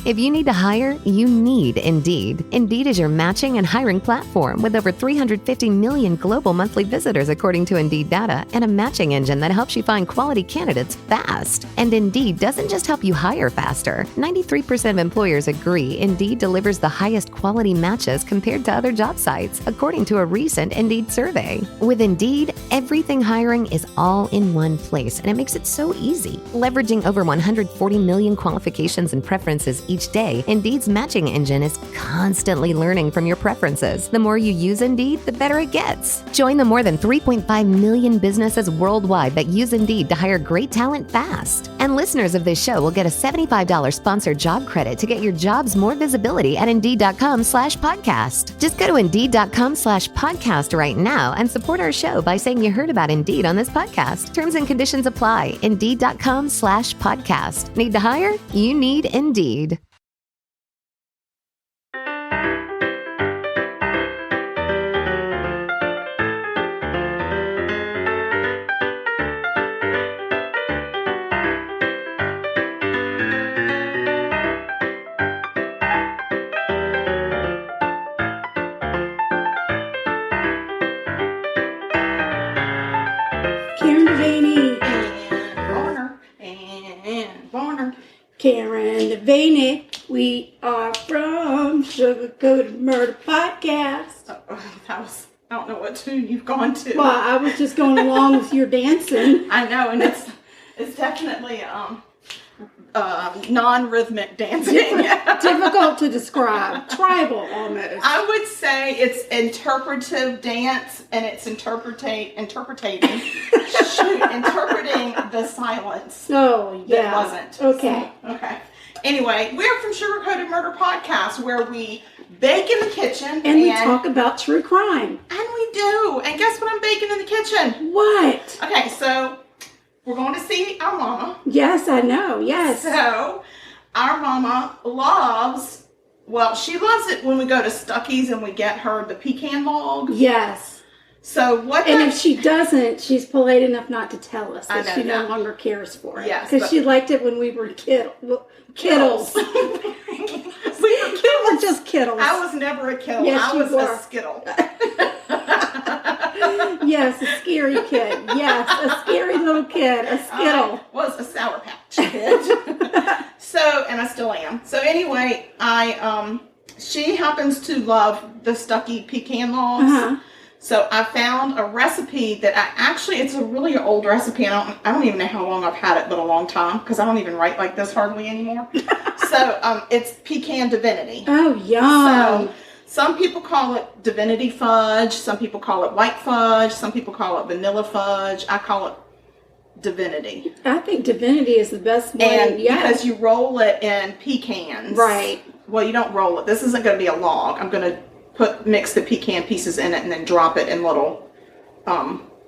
If you need to hire, you need Indeed. Indeed is your matching and hiring platform with over 350 million global monthly visitors according to Indeed data and a matching engine that helps you find quality candidates fast. And Indeed doesn't just help you hire faster. 93% of employers agree Indeed delivers the highest quality matches compared to other job sites, according to a recent Indeed survey. With Indeed, everything hiring is all in one place, and it makes it so easy. Leveraging over 140 million qualifications and preferences each day, Indeed's matching engine is constantly learning from your preferences. The more you use Indeed, the better it gets. Join the more than 3.5 million businesses worldwide that use Indeed to hire great talent fast. And listeners of this show will get a $75 sponsored job credit to get your jobs more visibility at Indeed.com/podcast. Just go to Indeed.com/podcast right now and support our show by saying you heard about Indeed on this podcast. Terms and conditions apply. Indeed.com/podcast. Need to hire? You need Indeed. Karen Devaney. We are from Sugar Coated Murder Podcast. I don't know what tune you've gone to. Well, I was just going along with your dancing. I know, and it's definitely non-rhythmic dancing. Difficult to describe. Tribal almost. I would say it's interpretive dance, and it's interpreting the silence. Oh, yeah. That wasn't. Okay. So, okay. Anyway, we're from Sugar Coated Murder Podcast, where we bake in the kitchen. And we talk about true crime. And we do. And guess what I'm baking in the kitchen? What? Okay, so we're going to see our mama. Yes, I know. Yes. So our mama she loves it when we go to Stuckey's and we get her the pecan log. Yes. So if she doesn't, she's polite enough not to tell us that she no no longer cares for it. Yes. Because she liked it when we were kiddles. We were kiddles. Just kiddles. I was never a kittle. Yes, I was you were. a skittle. Yes, a scary kid. Yes, a scary little kid. A skittle. I was a Sour Patch Kid. And I still am. So anyway, she happens to love the Stuckey pecan logs. Uh-huh. So I found a recipe that it's a really old recipe. And I don't even know how long I've had it, but a long time, because I don't even write like this hardly anymore. So it's Pecan Divinity. Oh, yum. So some people call it Divinity fudge. Some people call it white fudge. Some people call it vanilla fudge. I call it Divinity. I think Divinity is the best way. Because you roll it in pecans. Right. Well, you don't roll it. This isn't going to be a log. I'm going to mix the pecan pieces in it and then drop it in little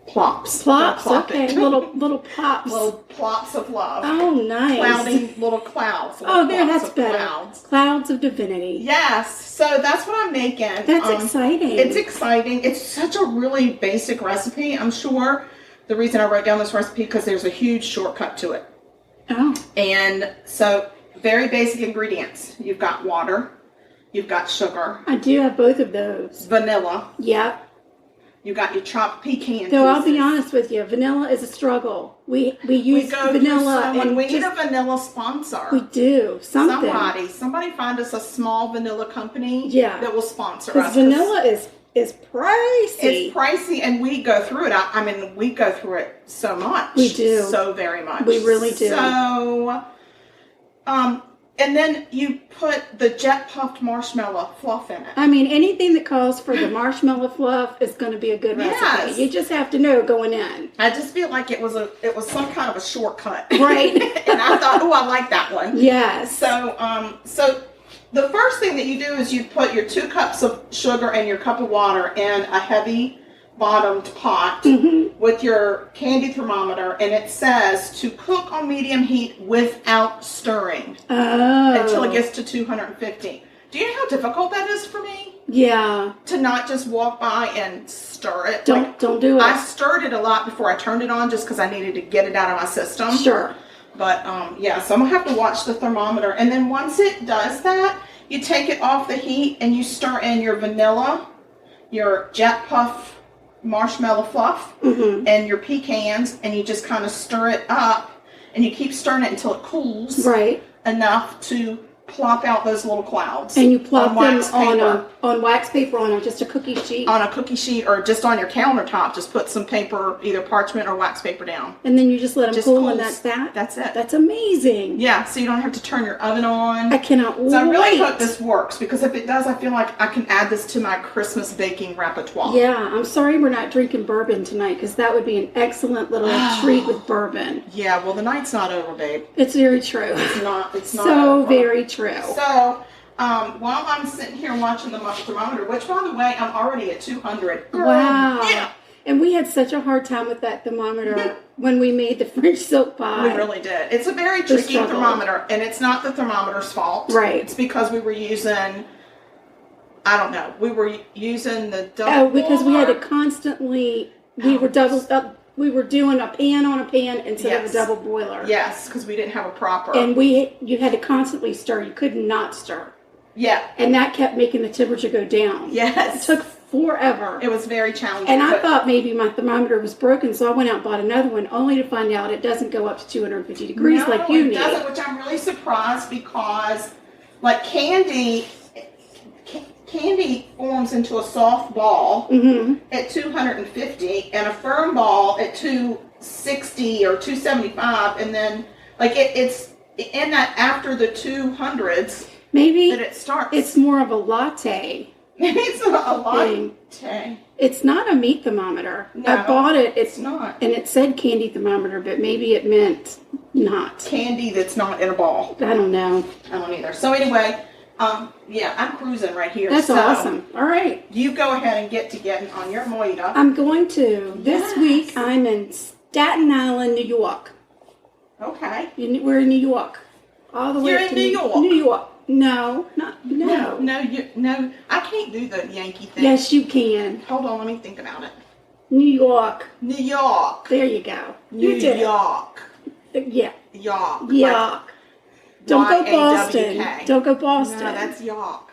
plops. Plops, okay. little plops. Little plops of love. Oh, nice. Cloudy little clouds. That's better. Clouds of Divinity. Yes. So that's what I'm making. That's exciting. It's exciting. It's such a really basic recipe. I'm sure the reason I wrote down this recipe because there's a huge shortcut to it. Oh. And so very basic ingredients. You've got water. You've got sugar. I do have both of those. Vanilla. Yep. You got your chopped pecan. Though I'll be honest with you, vanilla is a struggle. We use vanilla, and we need a vanilla sponsor. We do something. Somebody find us a small vanilla company. That will sponsor us. Because vanilla is pricey. It's pricey, and we go through it. We go through it so much. We do so very much. We really do. So, and then you put the jet puffed marshmallow fluff in it. Anything that calls for the marshmallow fluff is going to be a good recipe. You just have to know going in. I just feel like it was some kind of a shortcut, right? And I thought, I like that one. Yes. So the first thing that you do is you put your 2 cups of sugar and your cup of water in a heavy bottomed pot with your candy thermometer, and it says to cook on medium heat without stirring until it gets to 250. Do you know how difficult that is for me? Yeah. To not just walk by and stir it. Don't do it. I stirred it a lot before I turned it on just because I needed to get it out of my system. Sure. But yeah, so I'm gonna have to watch the thermometer. And then once it does that, you take it off the heat and you stir in your vanilla, your Jet Puff marshmallow fluff, and your pecans, and you just kind of stir it up, and you keep stirring it until it cools enough to plop out those little clouds. And you plop them on wax paper on just a cookie sheet. On a cookie sheet, or just on your countertop. Just put some paper, either parchment or wax paper down. And then you just let them cool, and that's that? That's it. That's amazing. Yeah, so you don't have to turn your oven on. I cannot wait. So I really hope this works, because if it does, I feel like I can add this to my Christmas baking repertoire. Yeah, I'm sorry we're not drinking bourbon tonight, because that would be an excellent little treat with bourbon. Yeah, well, the night's not over, babe. It's very true. It's not so over. Very true. So, while I'm sitting here watching the thermometer, which, by the way, I'm already at 200. Wow. Yeah. And we had such a hard time with that thermometer when we made the French silk pie. We really did. It's a very tricky thermometer, and it's not the thermometer's fault. Right. It's because we were using, I don't know, we were using the double Oh, because we had to constantly, we were doing a pan on a pan instead of a double boiler. Yes, because we didn't have a proper. And you had to constantly stir. You could not stir. Yeah. And that kept making the temperature go down. Yes. It took forever. It was very challenging. And I thought maybe my thermometer was broken, so I went out and bought another one, only to find out it doesn't go up to 250 degrees like you need. No, it doesn't, which I'm really surprised, because, like, candy forms into a soft ball at 250 and a firm ball at 260 or 275, and then like it's in that after the 200s maybe that it starts. It's more of a latte. It's a latte. It's not a meat thermometer. No, I bought it. It's not. And it said candy thermometer, but maybe it meant not. Candy that's not in a ball. I don't know. I don't either. So anyway, yeah, I'm cruising right here. That's awesome. All right. You go ahead and get on your mojito. I'm going to. This week I'm in Staten Island, New York. Okay. We're in New York. All the way You're in New York? New York. No. No. I can't do the Yankee thing. Yes, you can. Hold on, let me think about it. New York. New York. There you go. New York. Yeah. York. York. Don't go Boston. Y-A-W-K. Don't go Boston. No, that's York.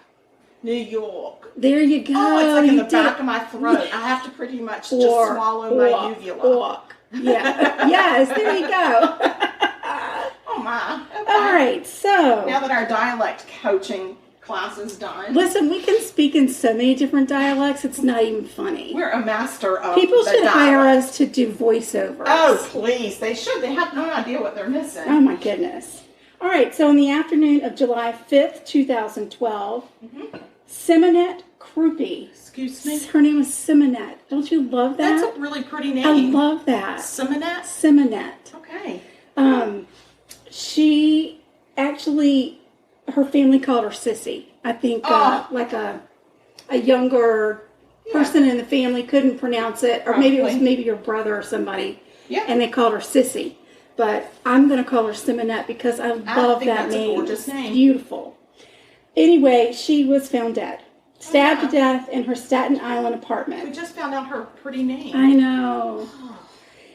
New York. There you go. Oh, it's like in the back of my throat. I have to pretty much just swallow my uvula. Yeah. Yes, there you go. Oh, my. Okay. All right, so. Now that our dialect coaching class is done. Listen, we can speak in so many different dialects, it's not even funny. We're a master of People should dialect. hire us to do voiceovers. Oh, please. They should. They have no idea what they're missing. Oh, my goodness. All right, so in the afternoon of July 5th, 2012, Simeonette Mapes-Crupi. Excuse me? Her name is Simeonette. Don't you love that? That's a really pretty name. I love that. Simeonette? Simeonette. Okay. She actually, her family called her Sissy. I think like a younger person in the family couldn't pronounce it, or maybe it was your brother or somebody, and they called her Sissy. But I'm going to call her Simeonette because I love that name. A gorgeous name. It's beautiful. Anyway, she was found dead. Stabbed to death in her Staten Island apartment. We just found out her pretty name. I know.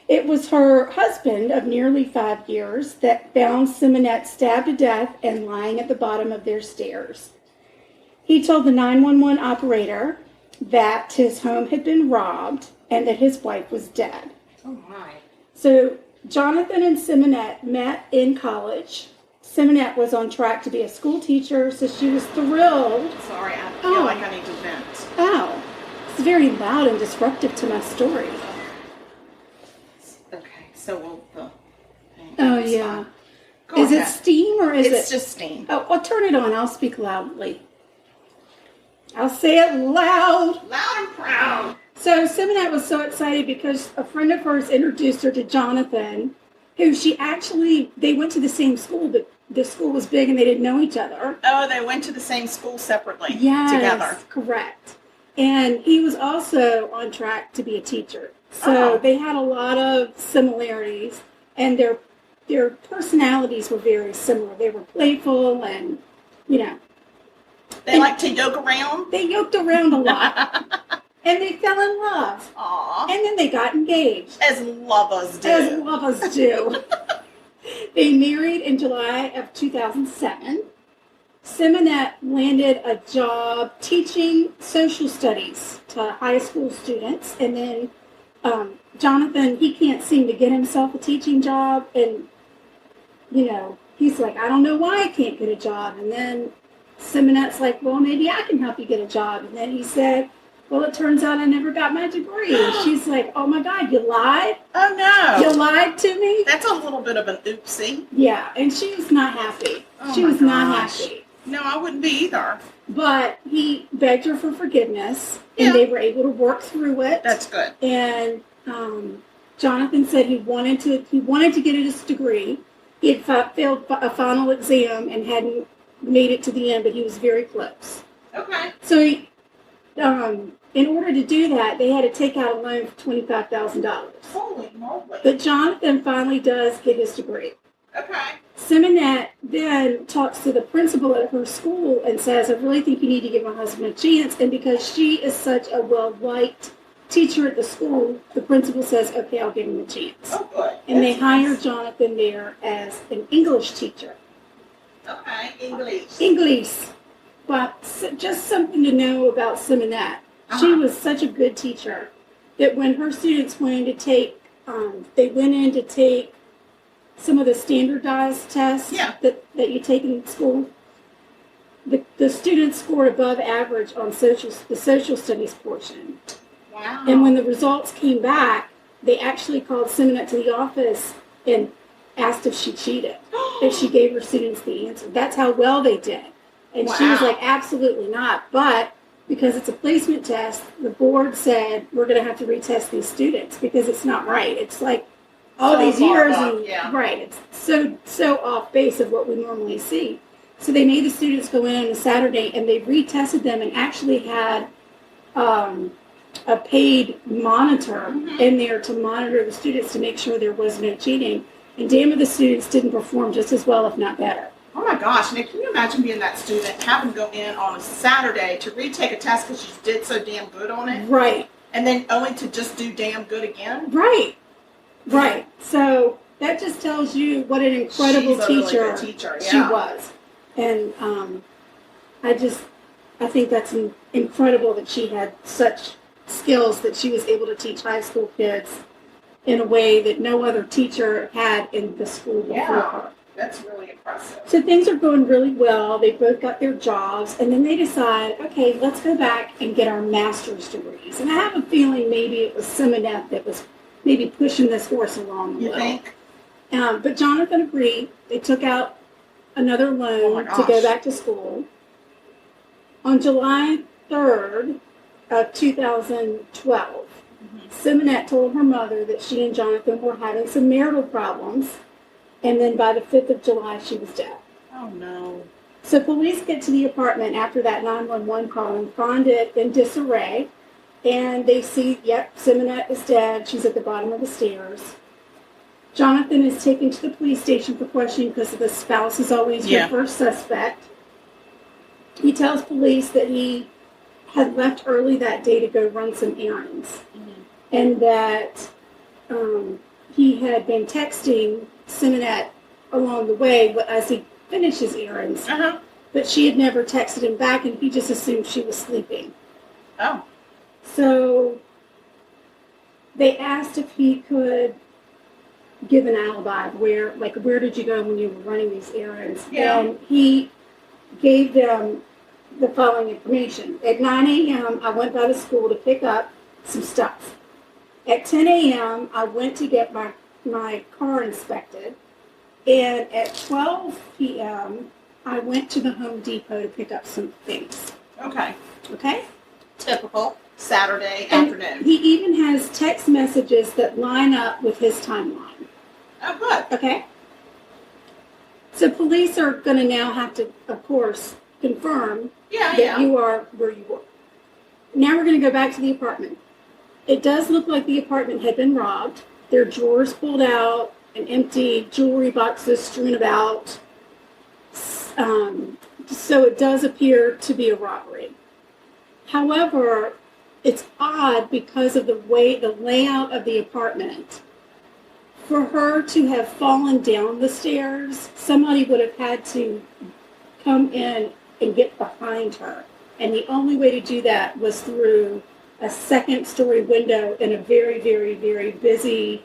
It was her husband of nearly 5 years that found Simeonette stabbed to death and lying at the bottom of their stairs. He told the 911 operator that his home had been robbed and that his wife was dead. Oh, my. So Jonathan and Simeonette met in college. Simeonette was on track to be a school teacher, so she was thrilled. Sorry, I feel like I need to vent. Oh, it's very loud and disruptive to my story. Okay, so will Oh, yeah. Go is ahead. it steam or is it? It's just steam. Oh, well, turn it on. I'll speak loudly. I'll say it loud. Loud and proud. So Simeonette was so excited because a friend of hers introduced her to Jonathan, who they went to the same school, but the school was big and they didn't know each other. Oh, they went to the same school separately. Yes, together. Correct. And he was also on track to be a teacher. So they had a lot of similarities, and their personalities were very similar. They were playful and, They like to yoke around? They yoked around a lot. And they fell in love. Aww. And then they got engaged. As lovers do. As lovers do. They married in July of 2007. Simeonette landed a job teaching social studies to high school students, and then Jonathan, he can't seem to get himself a teaching job, and he's like, I don't know why I can't get a job. And then Simeonette's like, well, maybe I can help you get a job. And then he said, well, it turns out I never got my degree. And she's like, oh my God, you lied? Oh no. You lied to me? That's a little bit of an oopsie. Yeah, and she was not happy. Oh she my was not gosh. happy. No, I wouldn't be either. But he begged her for forgiveness, and Yeah. they were able to work through it. That's good. And Jonathan said he wanted to get his degree. He had failed a final exam and hadn't made it to the end, but he was very close. Okay. So he, in order to do that, they had to take out a loan for $25,000. Holy moly. But Jonathan finally does get his degree. Okay. Simeonette then talks to the principal at her school and says, I really think you need to give my husband a chance. And because she is such a well-liked teacher at the school, the principal says, okay, I'll give him a chance. Oh, good. And they That's hire nice. Jonathan there as an English teacher. Okay, English. English. But just something to know about Simeonette. She Uh-huh. was such a good teacher that when her students went in to take, they went in to take some of the standardized tests Yeah. that you take in school. The students scored above average on the social studies portion. Wow. And when the results came back, they actually called Simeonette to the office and asked if she cheated, if she gave her students the answer. That's how well they did. And she was Wow. like, absolutely not. But because it's a placement test, the board said, we're going to have to retest these students because it's not right. It's like all So these far years. off, And, yeah. Right. It's so off base of what we normally see. So they made the students go in on a Saturday and they retested them and actually had a paid monitor in there to monitor the students to make sure there was no cheating. And damn it, the students didn't perform just as well, if not better. Oh my gosh, Nick, can you imagine being that student, having to go in on a Saturday to retake a test because you did so damn good on it, Right. and then only to just do damn good again? Right. Right. So that just tells you what an incredible She's a really teacher, good teacher, she yeah. was. And I think that's incredible that she had such skills that she was able to teach high school kids in a way that no other teacher had in the school before Yeah. her. That's really impressive. So things are going really well. They both got their jobs, and then they decide, okay, let's go back and get our master's degrees. And I have a feeling maybe it was Simeonette that was maybe pushing this horse along a You little. think? But Jonathan agreed. They took out another Oh loan my to go gosh. back to school. On July 3rd of 2012, Simeonette told her mother that she and Jonathan were having some marital problems. And then by the 5th of July, she was dead. Oh no. So police get to the apartment after that 911 call and find it in disarray. And they see, yep, Simeonette is dead. She's at the bottom of the stairs. Jonathan is taken to the police station for questioning because the spouse is always your Yeah. first suspect. He tells police that he had left early that day to go run some errands. And that he had been texting Simeonette along the way as he finished his errands. Uh-huh. But she had never texted him back, and he just assumed she was sleeping. Oh. So they asked if he could give an alibi. Where did you go when you were running these errands? Yeah. And he gave them the following information. At 9 a.m., I went by the school to pick up some stuff. At 10 a.m., I went to get my car inspected. And at 12 p.m., I went to the Home Depot to pick up some things. Okay. Okay? Typical Saturday And afternoon. he even has text messages that line up with his timeline. Oh, good. Okay? So police are going to now have to, of course, confirm Yeah, that yeah. you are where you were. Now we're going to go back to the apartment. It does look like the apartment had been robbed. There are drawers pulled out and empty jewelry boxes strewn about. So it does appear to be a robbery. However, it's odd because of the layout of the apartment. for her to have fallen down the stairs, somebody would have had to come in and get behind her. And the only way to do that was through a second-story window in a very, very, very busy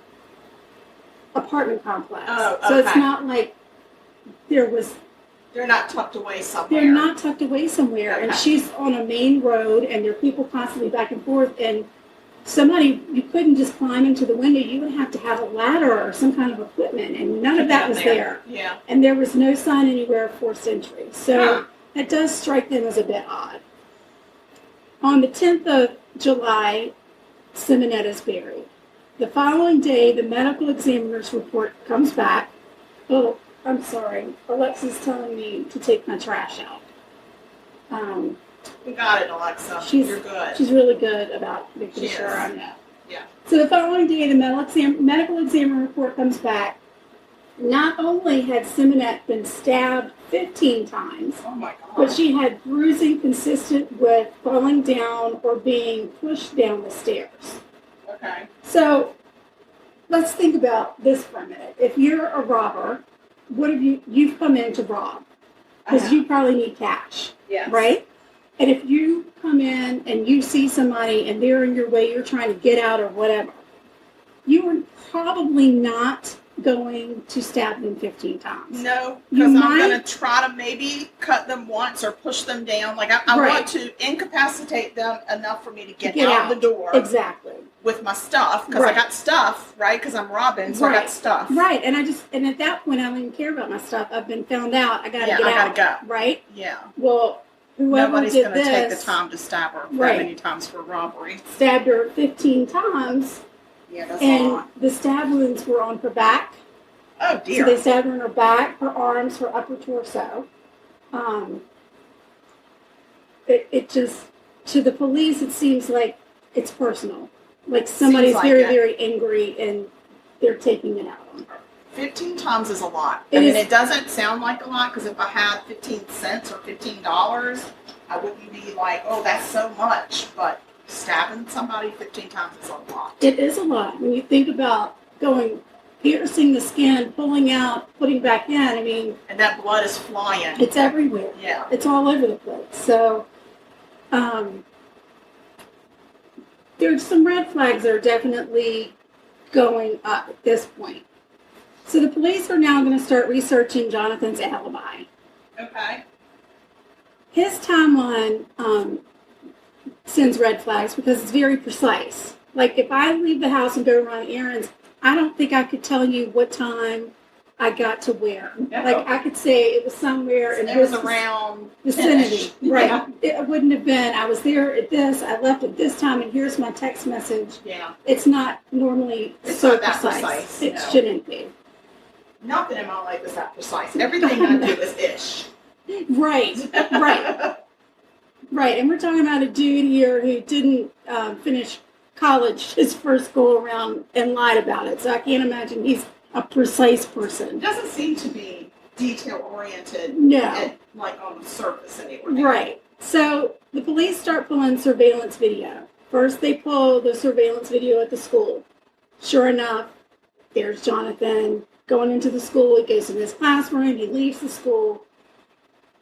apartment complex. Oh, okay. So it's not like they're not tucked away somewhere. They're not tucked away somewhere. Okay. And she's on a main road, and there are people constantly back and forth, and you couldn't just climb into the window. You would have to have a ladder or some kind of equipment, and none of that was there. Yeah. And there was no sign anywhere of forced entry. So that does strike them as a bit odd. On the 10th of July, Simeonette is buried. The following day, the medical examiner's report comes back. Oh, I'm sorry. Alexa's telling me to take my trash out. We got it, Alexa. You're good. She's really good about making sure I know. Yeah. So the following day, the medical examiner report comes back. Not only had Simeonette been stabbed 15 times, Oh my God. but she had bruising consistent with falling down or being pushed down the stairs. Okay. So let's think about this for a minute. If you're a robber, what have you've come in to rob? Because you probably need cash, Yes. right? And if you come in and you see somebody and they're in your way, you're trying to get out or whatever, you are probably not going to stab them 15 times. No, You because I'm might- going to try to maybe cut them once or push them down. Like I Right. want to incapacitate them enough for me to get Get out the door Exactly. with my stuff, because Right. I got stuff, right? Because I'm robbing, so I Right. got stuff. Right. And at that point, I don't even care about my stuff. I've been found out. I got to get I out. gotta go. Right? Yeah. Well, whoever Nobody's did going to take the this time to stab her Right. that many times for robbery. stabbed her 15 times, Yeah, that's a and lot. the stab wounds were on her back. Oh, dear. So they stabbed her in her back, her arms, her upper torso. It just, to the police, it seems like it's personal. Like somebody's like very, it. very angry and they're taking it out on her. 15 times is a lot. It I mean, is- it doesn't sound like a lot, because if I had 15 cents or $15, I wouldn't be like, oh, that's so much. But stabbing somebody 15 times is a lot. It is a lot. When you think about piercing the skin, pulling out, putting back in, I mean, And that blood is flying. it's everywhere. Yeah. It's all over the place. So, there's some red flags that are definitely going up at this point. So the police are now going to start researching Jonathan's alibi. Okay. His timeline sends red flags because it's very precise. Like if I leave the house and go run errands, I don't think I could tell you what time I got to where. No. Like I could say it was somewhere in It was this around vicinity. 10-ish. Right. It wouldn't have been, I was there at this, I left at this time, and here's my text message. Yeah. It's not normally It's so not that precise. precise, It no. shouldn't be. Not in my life is that precise. Everything I do is ish. Right. Right. And we're talking about a dude here who didn't finish college his first go around and lied about it. So I can't imagine he's a precise It person. doesn't seem to be detail oriented. No. Like on the surface anyway. Right. So the police start pulling surveillance video. First, they pull the surveillance video at the school. Sure enough, there's Jonathan going into the school. He goes in his classroom. He leaves the school.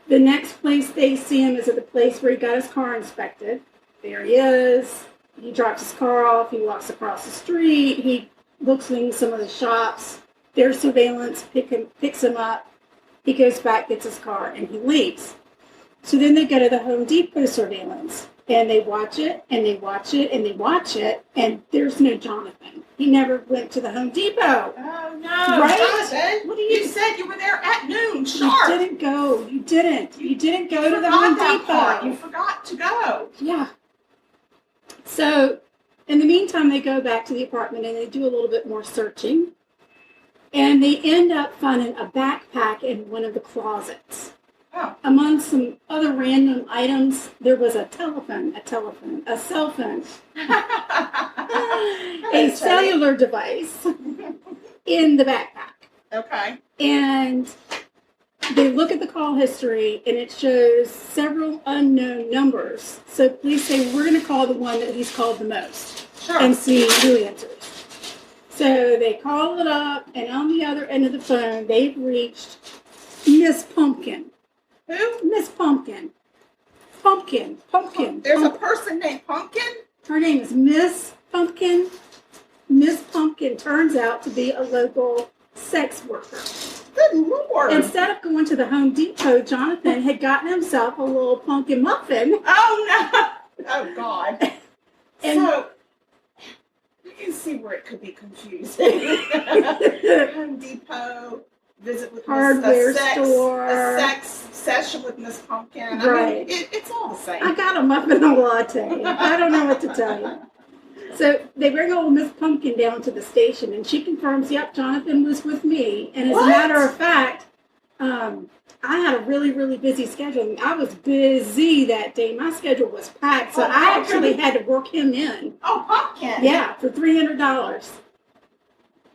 The next place they see him is at the place where he got his car inspected. There he is. He drops his car off. He walks across the street. He looks in some of the shops. There's surveillance. Picks him up. He goes back, gets his car, and he leaves. So then they go to the Home Depot surveillance, and they watch it, and they watch it, and they watch it, and there's no Jonathan. He never went to the Home Depot. Oh no, Right? Jonathan! What do you- You said you were there at noon, sharp. You didn't go. You didn't. You didn't go to the forgot Home that part. Depot. You forgot to go. Yeah. So, in the meantime, they go back to the apartment and they do a little bit more searching. And they end up finding a backpack in one of the closets. Oh. Among some other random items, there was a cell phone, a cellular device in the backpack. Okay. And they look at the call history, and it shows several unknown numbers. So police say, we're going to call the one that he's called the most Sure. and see who answers. So they call it up, and on the other end of the phone, they've reached Miss Pumpkin. Who? Miss Pumpkin. Pumpkin. There's a person named Pumpkin? Her name is Miss Pumpkin. Miss Pumpkin turns out to be a local sex worker. Good Lord. Instead of going to the Home Depot, Jonathan had gotten himself a little pumpkin muffin. Oh, no. Oh, God. And so, you can see where it could be confusing. Home Depot, visit with hardware store. A sex session with Miss Pumpkin. Right. I mean, it's all the same. I got a muffin and a latte. I don't know what to tell you. So they bring old Miss Pumpkin down to the station, and she confirms, yep, Jonathan was with me. And as a matter of fact, I had a really, really busy schedule. I was busy that day. My schedule was packed, so I actually had to work him in. Oh, Pumpkin. Yeah, for $300.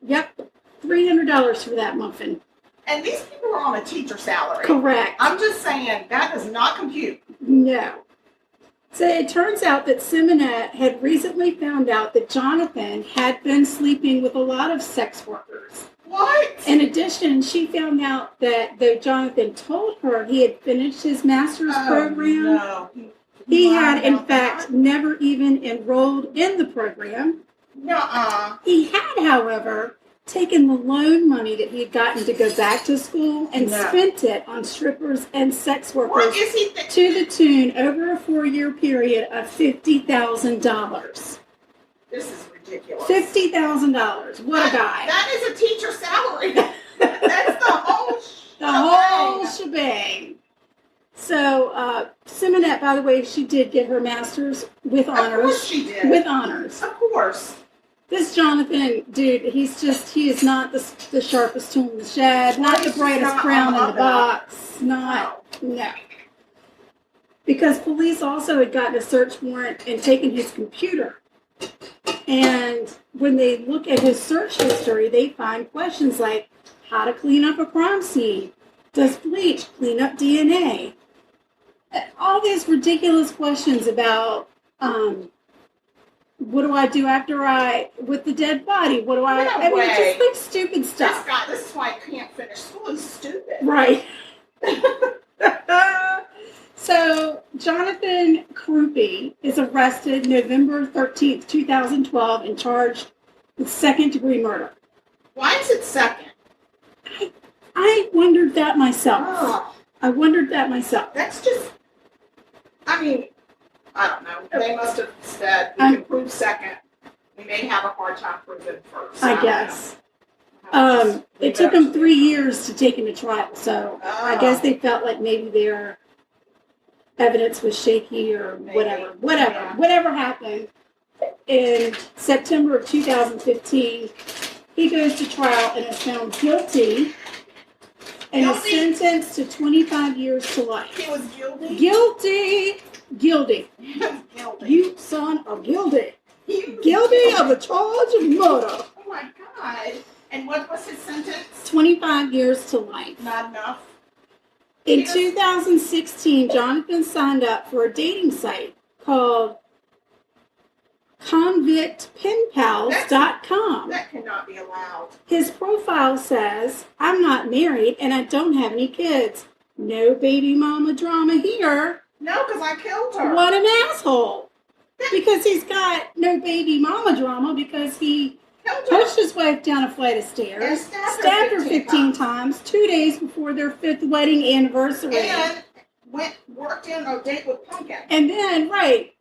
Yep, $300 for that muffin. And these people are on a teacher salary. Correct. I'm just saying, that does not compute. No. So it turns out that Simeonette had recently found out that Jonathan had been sleeping with a lot of sex workers. What? In addition, she found out that though Jonathan told her he had finished his master's program, no. he had in fact never even enrolled in the program. Nuh-uh. He had, however, taken the loan money that he had gotten to go back to school and spent it on strippers and sex workers What is he to the tune over a 4-year period of $50,000. This is ridiculous. $50,000. What a guy. That is a teacher salary. That's the whole shebang. So, Simeonette, by the way, she did get her master's with honors. Of course she did. With honors. Of course. This Jonathan, dude, he is not the sharpest tool in the shed, not the brightest crown in the box, no. Because police also had gotten a search warrant and taken his computer. And when they look at his search history, they find questions like how to clean up a crime scene, does bleach clean up DNA? All these ridiculous questions about, what do I do with the dead body? What do I mean, just like stupid stuff. This is why I can't finish school. He's stupid. Right. So, Jonathan Crupi is arrested November 13th, 2012, and charged with second-degree murder. Why is it second? I wondered that myself. Oh. That's just, I mean, I don't know. They must have said we can prove second. We may have a hard time proving first. I guess. It took them 3 years to take him to trial, so I guess they felt like maybe their evidence was shaky or whatever. Whatever happened. In September of 2015, he goes to trial and is found guilty and is sentenced to 25 years to life. He was guilty? Guilty. You son of guilty. Guilty of the charge of murder. Oh my God. And what was his sentence? 25 years to life. Not enough. In 2016, Jonathan signed up for a dating site called convictpenpals.com. That cannot be allowed. His profile says, I'm not married and I don't have any kids. No baby mama drama here. No, because I killed her. What an asshole. Because he's got no baby mama drama because he pushed his wife down a flight of stairs, stabbed her 15 times 2 days before their 5th wedding anniversary. And worked in a date with Pumpkin. And then, right.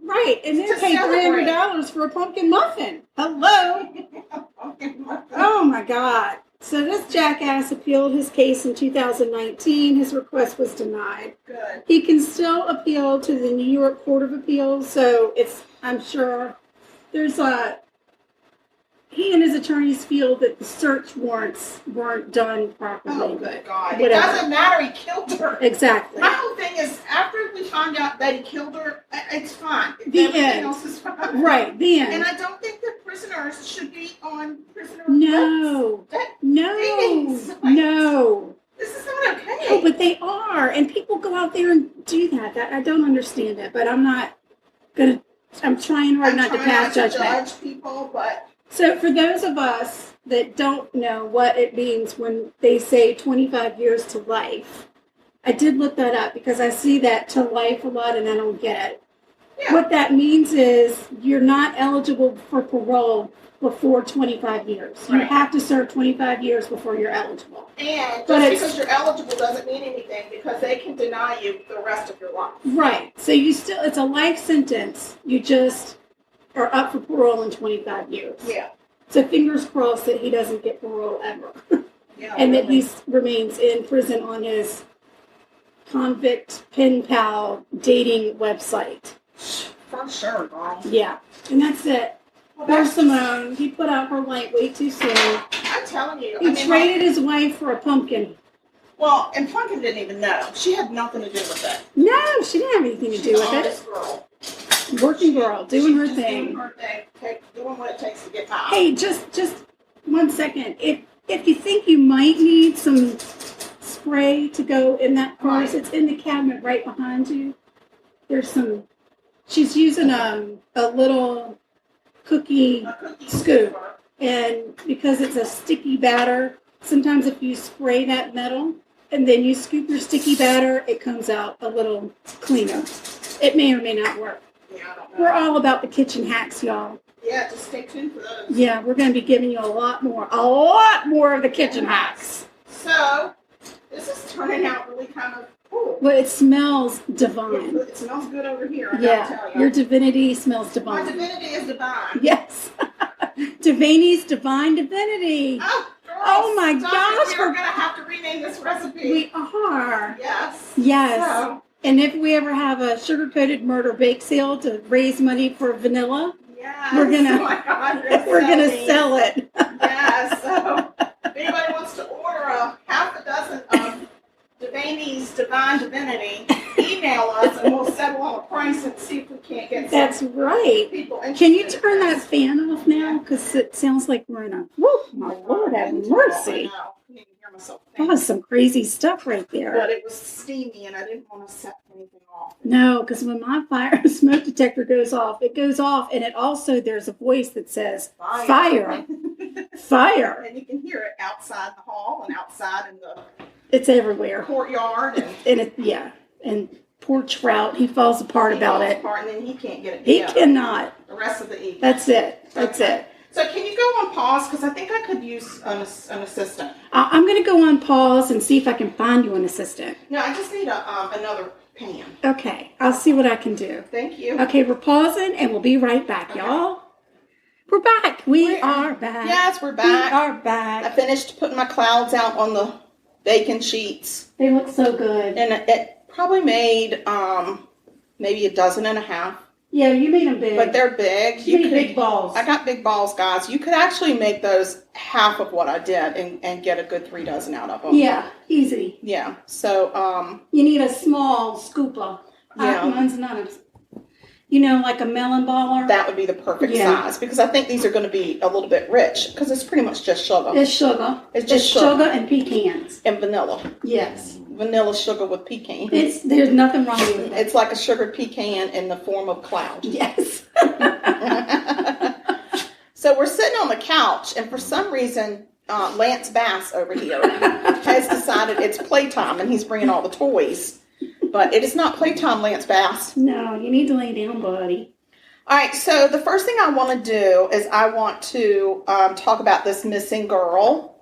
And then paid $300 for a pumpkin muffin. Hello. Oh, my God. So this jackass appealed his case in 2019. His request was denied. Good. He can still appeal to the New York Court of Appeals, so I'm sure there's he and his attorneys feel that the search warrants weren't done properly. Oh, good God. Whatever. It doesn't matter. He killed her. Exactly. My whole thing is, after we find out that he killed her, it's fine. Everything else is fine. Right, the end. And I don't think that prisoners should be on prisoner No. No. This is not okay. No, but they are. And people go out there and do that. I don't understand it, but I'm trying hard not to pass judgment. Judge people, but So for those of us that don't know what it means when they say 25 years to life, I did look that up because I see that to life a lot and I don't get it. Yeah. What that means is you're not eligible for parole before 25 years. You Right. have to serve 25 years before you're eligible. And But just because you're eligible doesn't mean anything because they can deny you the rest of your life. Right. So it's a life sentence. You just are up for parole in 25 years. Yeah. So fingers crossed that he doesn't get parole ever. Yeah. And that really. he remains in prison on his convict pen pal dating website. For sure, girl. Yeah. And that's it. Well, There's Simone. He put out her light way too soon. I'm telling you. He traded his wife for a pumpkin. Well, and Pumpkin didn't even know. She had nothing to do with it. No, she didn't have anything to do with Honest it. girl. Working girl, doing her Just thing. Doing her thing. Doing what it takes to get by. Hey, just 1 second. If you think you might need some spray to go in that purse, it's in the cabinet right behind you. There's some. She's using a little cookie scoop, and because it's a sticky batter, sometimes if you spray that metal and then you scoop your sticky batter, it comes out a little cleaner. It may or may not work. Yeah, I don't know. We're all about the kitchen hacks, y'all. Yeah, just stay tuned for those. Yeah, we're going to be giving you a lot more of the kitchen hacks. So, this is turning out really kind of cool. But it smells divine. It smells good over here, I gotta Yeah, tell you. your divinity smells My divine. divinity is divine. Yes. DeVanie's Divine Divinity. Oh, girl, Oh my stop gosh, it. We're going to have to rename this recipe. We are. Yes. Yes. So, And if we ever have a sugar-coated murder bake sale to raise money for vanilla, yes. We're gonna- Oh my God, we're going to these. sell it. Yes. So, if anybody wants to order a half a dozen of DeVanie's Divine Divinity, email us and we'll settle on a price and see if we can't get That's some right. people interested. Can you turn that fan off now? Because it sounds like we're in a... Woo, my Lord have I mercy. know. I couldn't even hear myself That think. was some crazy stuff right there. But it was steamy and I didn't want to set anything off. No, because when my fire smoke detector goes off, it goes off, and it also, there's a voice that says, fire, fire. And you can hear it outside the hall and outside in the It's everywhere. courtyard. And poor Trout, he falls apart about it. And then he can't get it He together cannot. the rest of the evening. That's it. That's Okay. it. So can you go on pause? Because I think I could use an assistant. I'm going to go on pause and see if I can find you an assistant. No, I just need another pan. Okay, I'll see what I can do. Thank you. Okay, we're pausing, and we'll be right back, y'all. We're back. We are back. Yes, we're We back. are I back. finished putting my clouds out on the bacon sheets. They look so good. And it probably made maybe a dozen and a half. Yeah, you made them big. But they're big. You made big balls. I got big balls, guys. You could actually make those half of what I did and get a good 3 dozen out of them. Yeah, easy. Yeah. So, You need a small scooper. Yeah. Mine's not a, like a melon baller. that would be the perfect Yeah. size because I think these are going to be a little bit rich because it's pretty much just sugar It's sugar. It's just sugar sugar. and pecans. and vanilla. Yes. Vanilla sugar with pecan. There's nothing wrong with it. It's like a sugared pecan in the form of cloud. Yes. So we're sitting on the couch, and for some reason, Lance Bass over here has decided it's playtime, and he's bringing all the toys. But it is not playtime, Lance Bass. No, you need to lay down, buddy. All right, so the first thing I want to do is I want to talk about this missing girl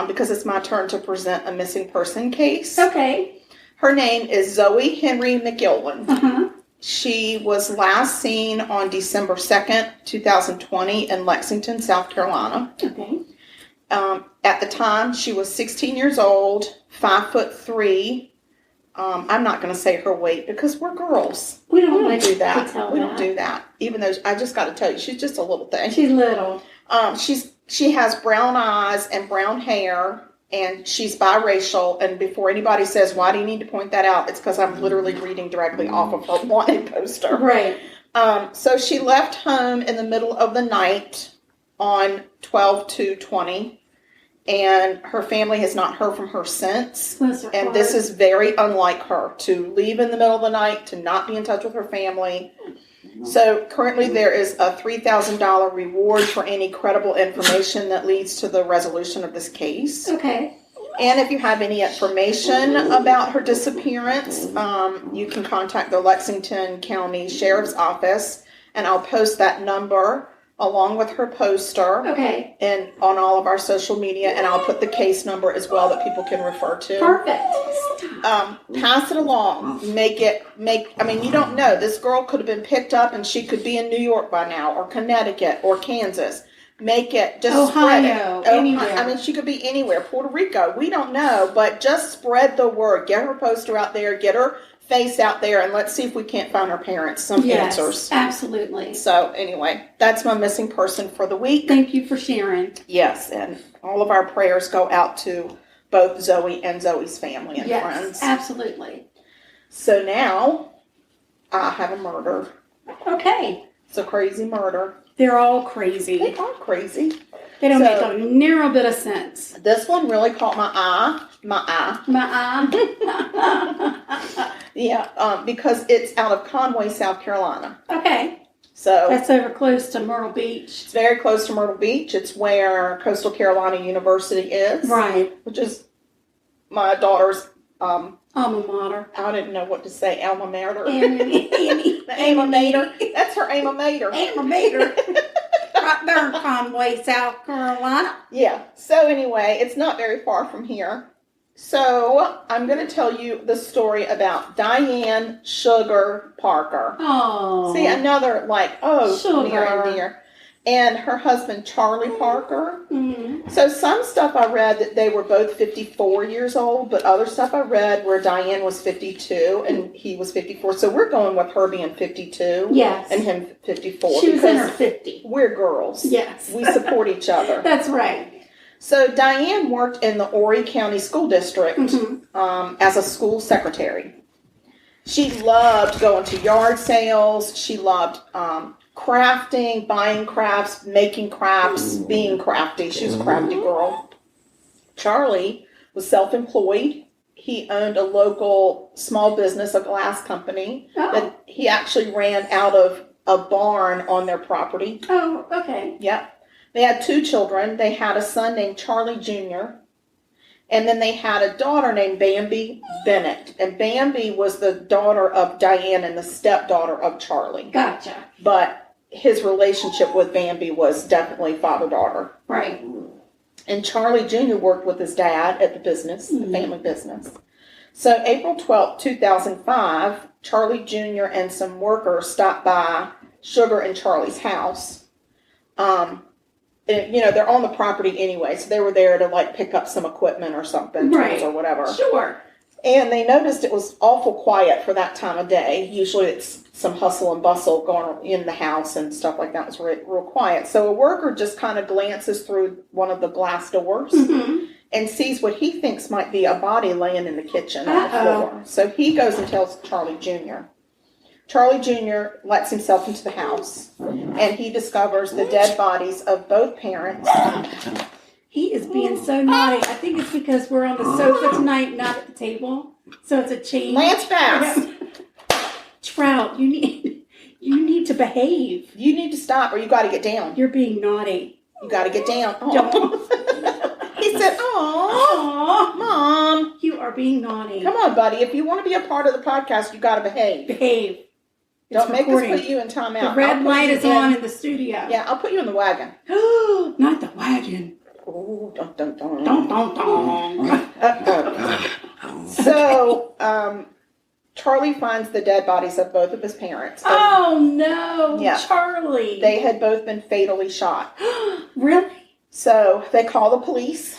because it's my turn to present a missing person case. Okay. Her name is Zoe Henry McGillen. Uh-huh. She was last seen on December 2nd, 2020 in Lexington, South Carolina. Okay. At the time, she was 16 years old, 5'3". I'm not going to say her weight because we're girls. We We don't don't like do to that. tell We that. don't do that. Even though I just got to tell you, she's just a little thing. She's little. She has brown eyes and brown hair, and she's biracial. And before anybody says, why do you need to point that out? It's because I'm literally reading directly off of her wanted poster. Right. So she left home in the middle of the night on 12/2/20, and her family has not heard from her since. Bless her And this heart. is very unlike her to leave in the middle of the night, to not be in touch with her family. So currently there is a $3,000 reward for any credible information that leads to the resolution of this case. Okay. And if you have any information about her disappearance, you can contact the Lexington County Sheriff's Office, and I'll post that number along with her poster and on all of our social media, and I'll put the case number as well that people can refer to. Perfect. Pass it along. I mean, you don't know. This girl could have been picked up and she could be in New York by now, or Connecticut, or Kansas. Make it, just Ohio, spread it. anywhere. I mean, she could be anywhere. Puerto Rico, we don't know, but just spread the word. Get her poster out there, get her face out there, and let's see if we can't find her parents some answers. Absolutely. So anyway, that's my missing person for the week. Thank you for sharing. Yes, and all of our prayers go out to both Zoe and Zoe's family and friends. Absolutely. So now I have a murder. Okay. It's a crazy murder. They're all crazy. They are crazy. They don't make a narrow bit of sense. This one really caught my eye. Yeah, because it's out of Conway, South Carolina. Okay. So that's over close to Myrtle Beach. It's very close to Myrtle Beach. It's where Coastal Carolina University is. Right. Which is my daughter's alma mater. I didn't know what to say. Alma mater. The alma mater. That's her alma mater. Alma mater. Right there in Conway, South Carolina. Yeah. So anyway, it's not very far from here. So I'm going to tell you the story about Diane Sugar Parker. Oh. See, another Sugar. near and dear. And her husband, Charlie Parker. Mm-hmm. So some stuff I read that they were both 54 years old, but other stuff I read where Diane was 52 and he was 54. So we're going with her being 52 yes. and him 54. She was in her 50. We're girls. Yes. We support each other. That's right. So Diane worked in the Horry County School District as a school secretary. She loved going to yard sales. She loved crafting, buying crafts, making crafts, being crafty. She was a crafty girl. Charlie was self-employed. He owned a local small business, a glass company, that he actually ran out of a barn on their property. Oh, okay. Yep. They had 2 children. They had a son named Charlie Jr., and then they had a daughter named Bambi Bennett. And Bambi was the daughter of Diane and the stepdaughter of Charlie. Gotcha. But his relationship with Bambi was definitely father-daughter. Right. And Charlie Jr. worked with his dad at the business, the family business. So April 12th, 2005, Charlie Jr. and some workers stopped by Sugar and Charlie's house. And, they're on the property anyway, so they were there to pick up some equipment or something, tools or whatever. Sure. And they noticed it was awful quiet for that time of day. Usually it's some hustle and bustle going on in the house and stuff like that. It was real quiet. So a worker just kind of glances through one of the glass doors and sees what he thinks might be a body laying in the kitchen on the floor. So he goes and tells Charlie Jr. Charlie Jr. lets himself into the house, and he discovers the dead bodies of both parents. He is being so naughty. I think it's because we're on the sofa tonight, not at the table. So it's a change. Lance Bass. Trout, you need to behave. You need to stop, or you got to get down. You're being naughty. You got to get down. He said, "Aw, Mom, you are being naughty. Come on, buddy. If you want to be a part of the podcast, you got to behave. Behave. Don't make us put you in timeout. The red light is on in the studio. Yeah, I'll put you in the wagon. Not the wagon. Oh, dun, dun, dun. Dun, dun, dun. So, Charlie finds the dead bodies of both of his parents. Oh, no. Yeah. Charlie. They had both been fatally shot. Really? So, they call the police.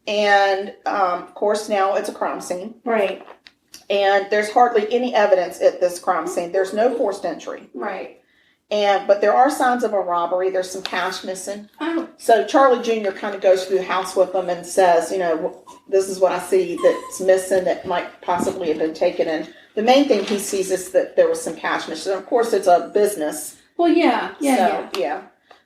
And, of course, now it's a crime scene. Right. And there's hardly any evidence at this crime scene. There's no forced entry. Right. But there are signs of a robbery. There's some cash missing. Oh. So Charlie Jr. kind of goes through the house with them and says, this is what I see that's missing that might possibly have been taken. And the main thing he sees is that there was some cash missing. Of course, it's a business. Well, yeah.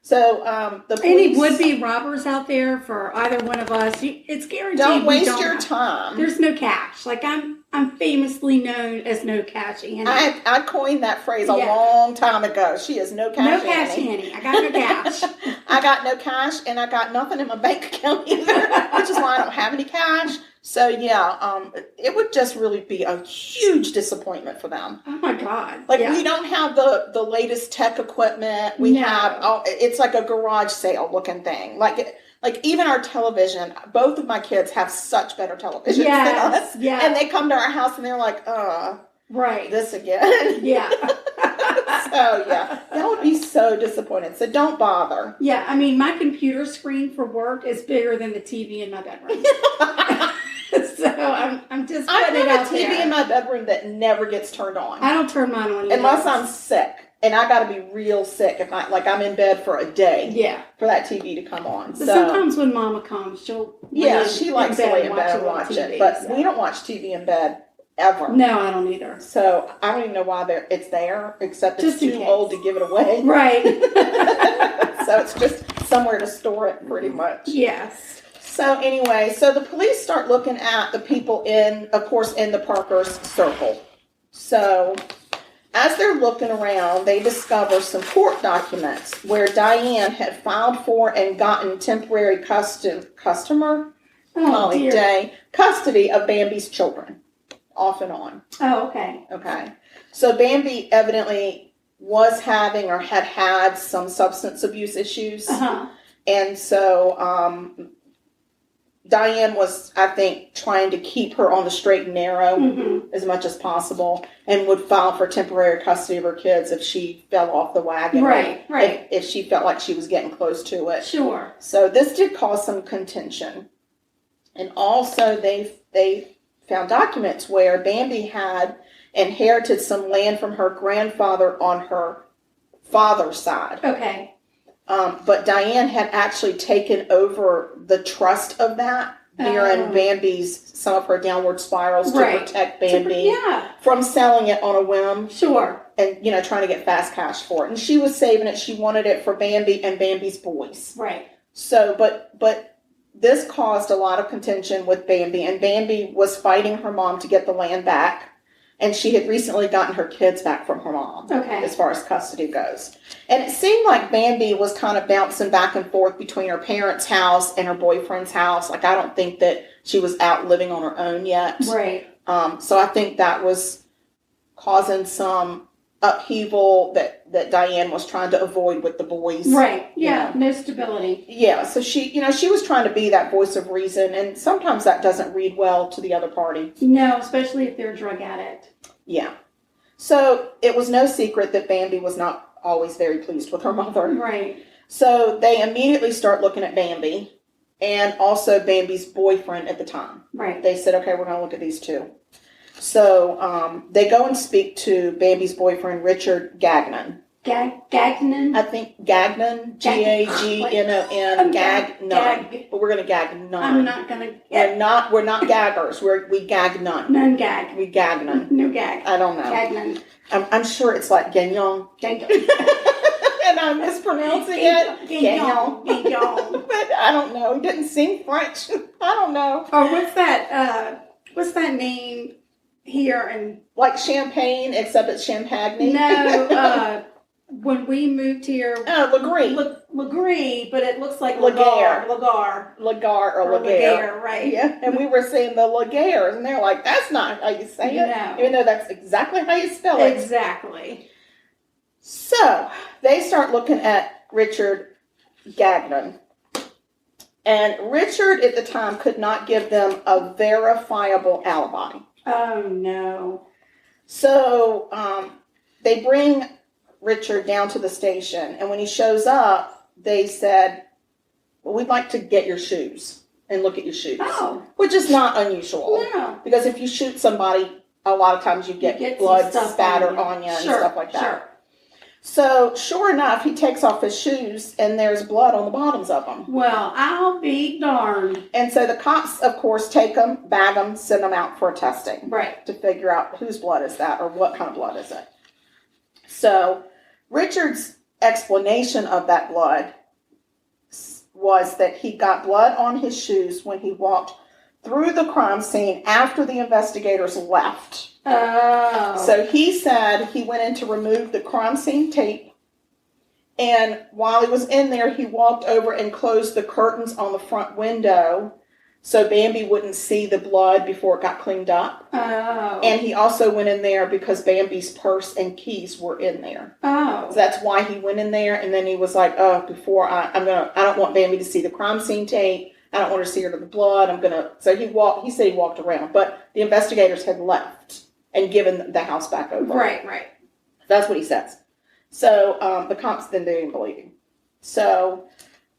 So the police... Any would-be robbers out there for either one of us, it's guaranteed. Don't waste your time. There's no cash. Like I'm famously known as no cash Annie. I coined that phrase a long time ago. She is no cash Annie. No cash Annie. I got no cash. I got no cash, and I got nothing in my bank account either, which is why I don't have any cash. So it would just really be a huge disappointment for them. Oh my God! Like we don't have the latest tech equipment. We have it's like a garage sale looking thing. Like even our television. Both of my kids have such better televisions than us. Yeah, and they come to our house and they're like, right, this again. Yeah. So that would be so disappointing. So don't bother. Yeah, I mean my computer screen for work is bigger than the TV in my bedroom. So I'm just putting it out there. I have a TV in my bedroom that never gets turned on. I don't turn mine on unless I'm sick, and I got to be real sick if I'm in bed for a day. Yeah, for that TV to come on. So sometimes when Mama comes, she likes to lay in bed and watch it, but we don't watch TV in bed ever. No, I don't either. So I don't even know why it's there, except it's too old to give it away. Right. So it's just somewhere to store it, pretty much. Yes. So anyway, the police start looking at the people in the Parker's circle. So as they're looking around, they discover some court documents where Diane had filed for and gotten temporary custody of Bambi's children, off and on. Oh, okay. Okay. So Bambi evidently was having or had some substance abuse issues. Uh-huh. And so Diane was, I think, trying to keep her on the straight and narrow as much as possible, and would file for temporary custody of her kids if she fell off the wagon. Right. If she felt like she was getting close to it. Sure. So this did cause some contention. And also they found documents where Bambi had inherited some land from her grandfather on her father's side. Okay. But Diane had actually taken over the trust of that during some of her downward spirals to protect Bambi from selling it on a whim. Sure. And, trying to get fast cash for it. And she was saving it. She wanted it for Bambi and Bambi's boys. Right. So, but this caused a lot of contention with Bambi, and Bambi was fighting her mom to get the land back. And she had recently gotten her kids back from her mom, as far as custody goes. And it seemed like Bambi was kind of bouncing back and forth between her parents' house and her boyfriend's house. Like, I don't think that she was out living on her own yet. Right. So I think that was causing some upheaval that Diane was trying to avoid with the boys. Right. Yeah. No stability. Yeah. So she was trying to be that voice of reason, and sometimes that doesn't read well to the other party. No, especially if they're a drug addict. Yeah. So it was no secret that Bambi was not always very pleased with her mother. Right. So they immediately start looking at Bambi and also Bambi's boyfriend at the time. Right. They said, okay, we're going to look at these two. So they go and speak to Bambi's boyfriend, Richard Gagnon. Gagnon? I think Gagnon, Gagnon, Gagnon. But we're going to gag none. I'm not going to. We're not gaggers. We gag none. None gag. We gag none. No gag. I don't know. Gagnon. I'm sure it's like Gagnon. Gagnon. And I'm mispronouncing it. Gagnon. Gagnon. But I don't know. It didn't seem French. I don't know. Or what's that name here? And like Champagne, except it's Champagne. No, when we moved here. Oh, Legree. Legree, but it looks like Lagar. Lagar, right. Yeah, and we were saying the Lagares, and they're like, that's not how you say it. No. Even though that's exactly how you spell it. Exactly. So, they start looking at Richard Gagnon. And Richard, at the time, could not give them a verifiable alibi. Oh, no. So, they bring Richard down to the station, and when he shows up, they said, well, we'd like to get your shoes and look at your shoes. Oh. Which is not unusual. No. Because if you shoot somebody, a lot of times you get blood spatter on you and stuff like that. Sure. So, sure enough, he takes off his shoes, and there's blood on the bottoms of them. Well, I'll be darned. And so the cops, of course, take them, bag them, send them out for testing. Right. To figure out whose blood is that or what kind of blood is it. So, Richard's explanation of that blood was that he got blood on his shoes when he walked through the crime scene after the investigators left. Oh. So he said he went in to remove the crime scene tape, and while he was in there, he walked over and closed the curtains on the front window so Bambi wouldn't see the blood before it got cleaned up. Oh. And he also went in there because Bambi's purse and keys were in there. Oh. So that's why he went in there, and then he was like, oh, before I don't want Bambi to see the crime scene tape. I don't want her to see her to the blood. So he said he walked around, but the investigators had left and given the house back over. Right. That's what he says. So the cops then didn't believe him. So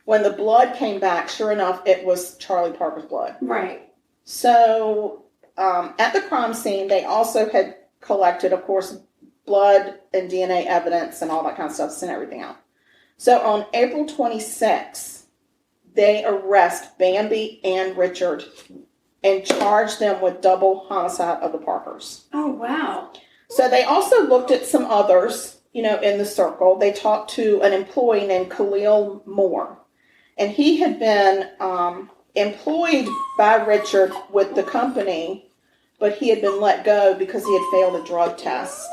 when the blood came back, sure enough, it was Charlie Parker's blood. Right. So at the crime scene, they also had collected, of course, blood and DNA evidence and all that kind of stuff, sent everything out. So on April 26th, they arrest Bambi and Richard and charge them with double homicide of the Parkers. Oh, wow. So they also looked at some others, in the circle. They talked to an employee named Khalil Moore. And he had been employed by Richard with the company, but he had been let go because he had failed a drug test.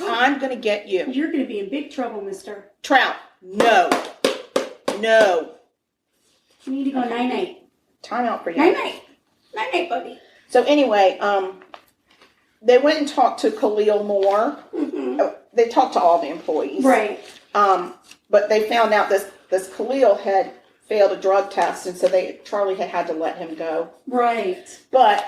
I'm going to get you. You're going to be in big trouble, mister. Trout, no. You need to go night-night. Time out for you. Night-night. Night-night, buddy. So anyway, they went and talked to Khalil Moore. Mm-hmm. They talked to all the employees. Right. But they found out this Khalil had failed a drug test, and so Charlie had to let him go. Right. But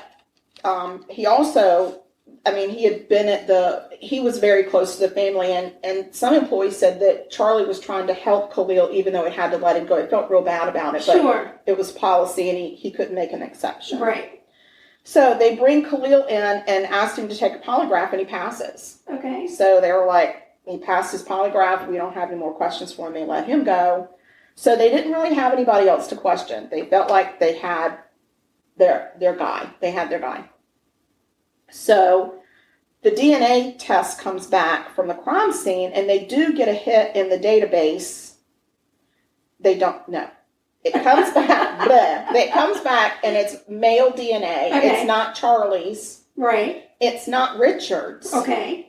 he also, he had been he was very close to the family, and some employees said that Charlie was trying to help Khalil even though he had to let him go. He felt real bad about it, but sure. It was policy, and he couldn't make an exception. Right. So they bring Khalil in and asked him to take a polygraph, and he passes. Okay. So they were like, he passed his polygraph. We don't have any more questions for him. They let him go. So they didn't really have anybody else to question. They felt like they had their guy. They had their guy. So the DNA test comes back from the crime scene, and they do get a hit in the database. They don't know. It comes back. It comes back, and it's male DNA. Okay. It's not Charlie's. Right. It's not Richard's. Okay.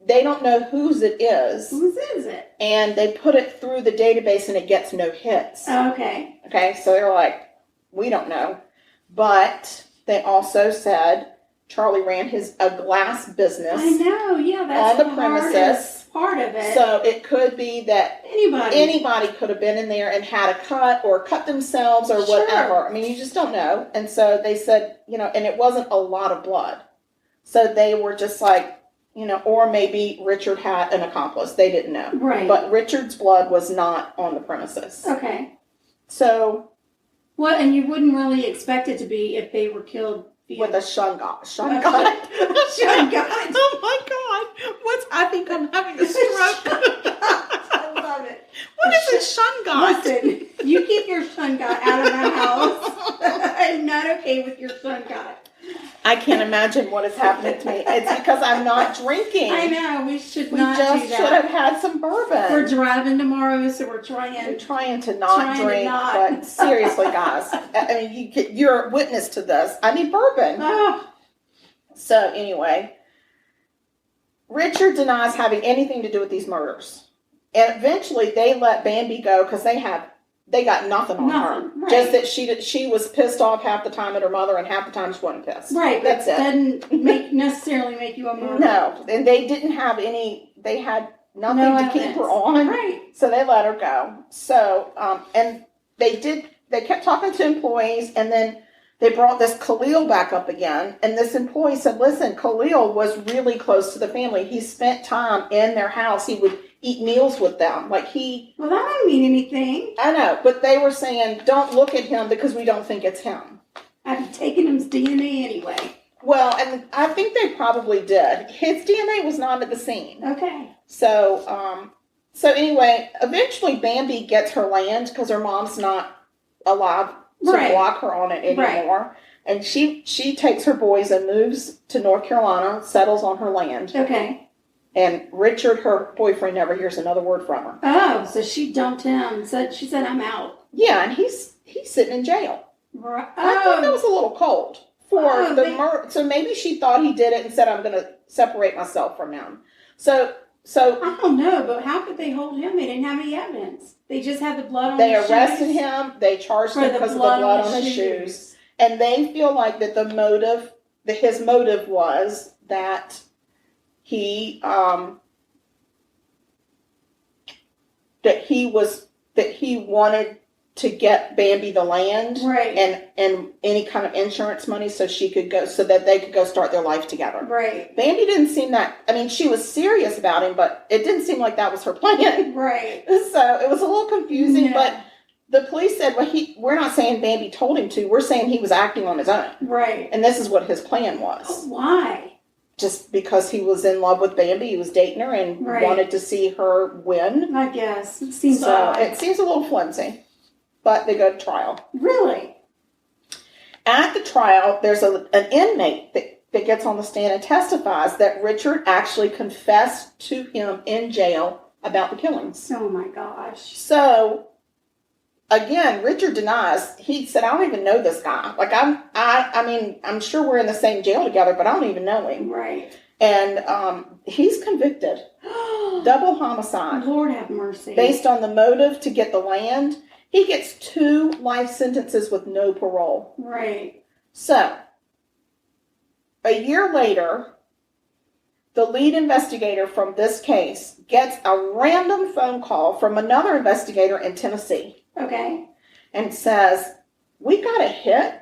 They don't know whose it is. Whose is it? And they put it through the database, and it gets no hits. Okay. Okay, so they're like, we don't know. But they also said Charlie ran a glass business. I know, yeah, that's on the premises. Part of it. So it could be that anybody could have been in there and had a cut or cut themselves or whatever. Sure. You just don't know. And so they said, and it wasn't a lot of blood. So they were just like, or maybe Richard had an accomplice. They didn't know. Right. But Richard's blood was not on the premises. Okay. So. Well, and you wouldn't really expect it to be if they were killed with a shun gun. Shun gun. Oh my God. I think I'm having a stroke. I love it. What is a shun gun? Listen, you keep your shun gun out of my house. I'm not okay with your shun gun. I can't imagine what is happening to me. It's because I'm not drinking. I know. We should We not just do that. should have had some bourbon. We're driving tomorrow, so we're trying to not drink. But seriously, guys, you're a witness to this. I need bourbon. Oh. So anyway, Richard denies having anything to do with these murders. And eventually they let Bambi go because they got nothing on her. Right. Just that she was pissed off half the time at her mother and half the time she wasn't pissed. Right. That's it. Doesn't necessarily make you a murderer. No. And they didn't have they had nothing to keep her on. Right. So they let her go. So, and they kept talking to employees, and then they brought this Khalil back up again. And this employee said, listen, Khalil was really close to the family. He spent time in their house. He would eat meals with them. Well, that didn't mean anything. I know, but they were saying, don't look at him because we don't think it's him. I've taken his DNA anyway. Well, and I think they probably did. His DNA was not at the scene. Okay. So anyway, eventually Bambi gets her land because her mom's not alive to block her on it anymore. Right. And she takes her boys and moves to North Carolina, settles on her land. Okay. And Richard, her boyfriend, never hears another word from her. Oh, so she dumped him. She said, I'm out. Yeah, and he's sitting in jail. Right. I thought that was a little cold for the murder. So maybe she thought he did it and said, I'm going to separate myself from him. So I don't know, but how could they hold him? They didn't have any evidence. They just had the blood on his his shoes. They arrested him. They charged him because of the blood on his shoes. And they feel like that his motive was that he wanted to get Bambi the land, right, and any kind of insurance money so that they could go start their life together. Right. Bambi didn't seem that. I mean, she was serious about him, but it didn't seem like that was her plan. Right. So it was a little confusing. Yeah. But the police said, "Well, we're not saying Bambi told him to. We're saying he was acting on his own." Right. And this is what his plan was. Oh, why? Just because he was in love with Bambi, he was dating her and wanted to see her win. I guess it seems odd. It seems a little flimsy. But they go to trial. Really? At the trial, there's an inmate that gets on the stand and testifies that Richard actually confessed to him in jail about the killings. Oh my gosh. So, again, Richard denies. He said, I don't even know this guy. Like, I'm sure we're in the same jail together, but I don't even know him. Right. And he's convicted. Double homicide. Lord have mercy. Based on the motive to get the land. He gets 2 life sentences with no parole. Right. So, a year later, the lead investigator from this case gets a random phone call from another investigator in Tennessee. Okay. And says, we got a hit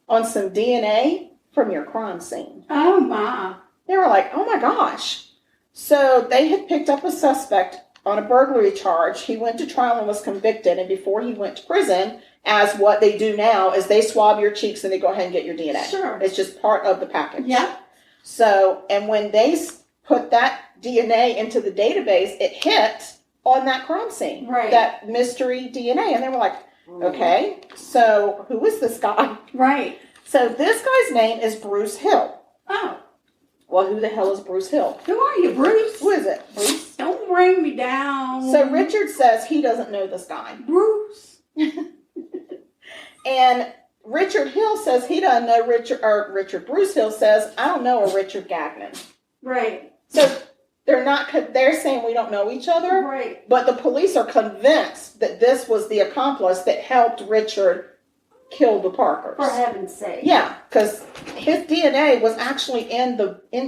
on some DNA from your crime scene. Oh, my. They were like, oh, my gosh. So, they had picked up a suspect on a burglary charge. He went to trial and was convicted. And before he went to prison, as what they do now is they swab your cheeks and they go ahead and get your DNA. Sure. It's just part of the package. Yeah. So, and when they put that DNA into the database, it hit on that crime scene. Right. That mystery DNA. And they were like, okay, so who is this guy? Right. So this guy's name is Bruce Hill. Oh. Well, who the hell is Bruce Hill? Who are you, Bruce? Who is it? Bruce? Don't bring me down. So Richard says he doesn't know this guy. Bruce. And Richard Hill says he doesn't know Bruce Hill says, I don't know a Richard Gagnon. Right. So they're saying we don't know each other. Right. But the police are convinced that this was the accomplice that helped Richard kill the Parkers. For heaven's sake. Yeah, because his DNA was actually in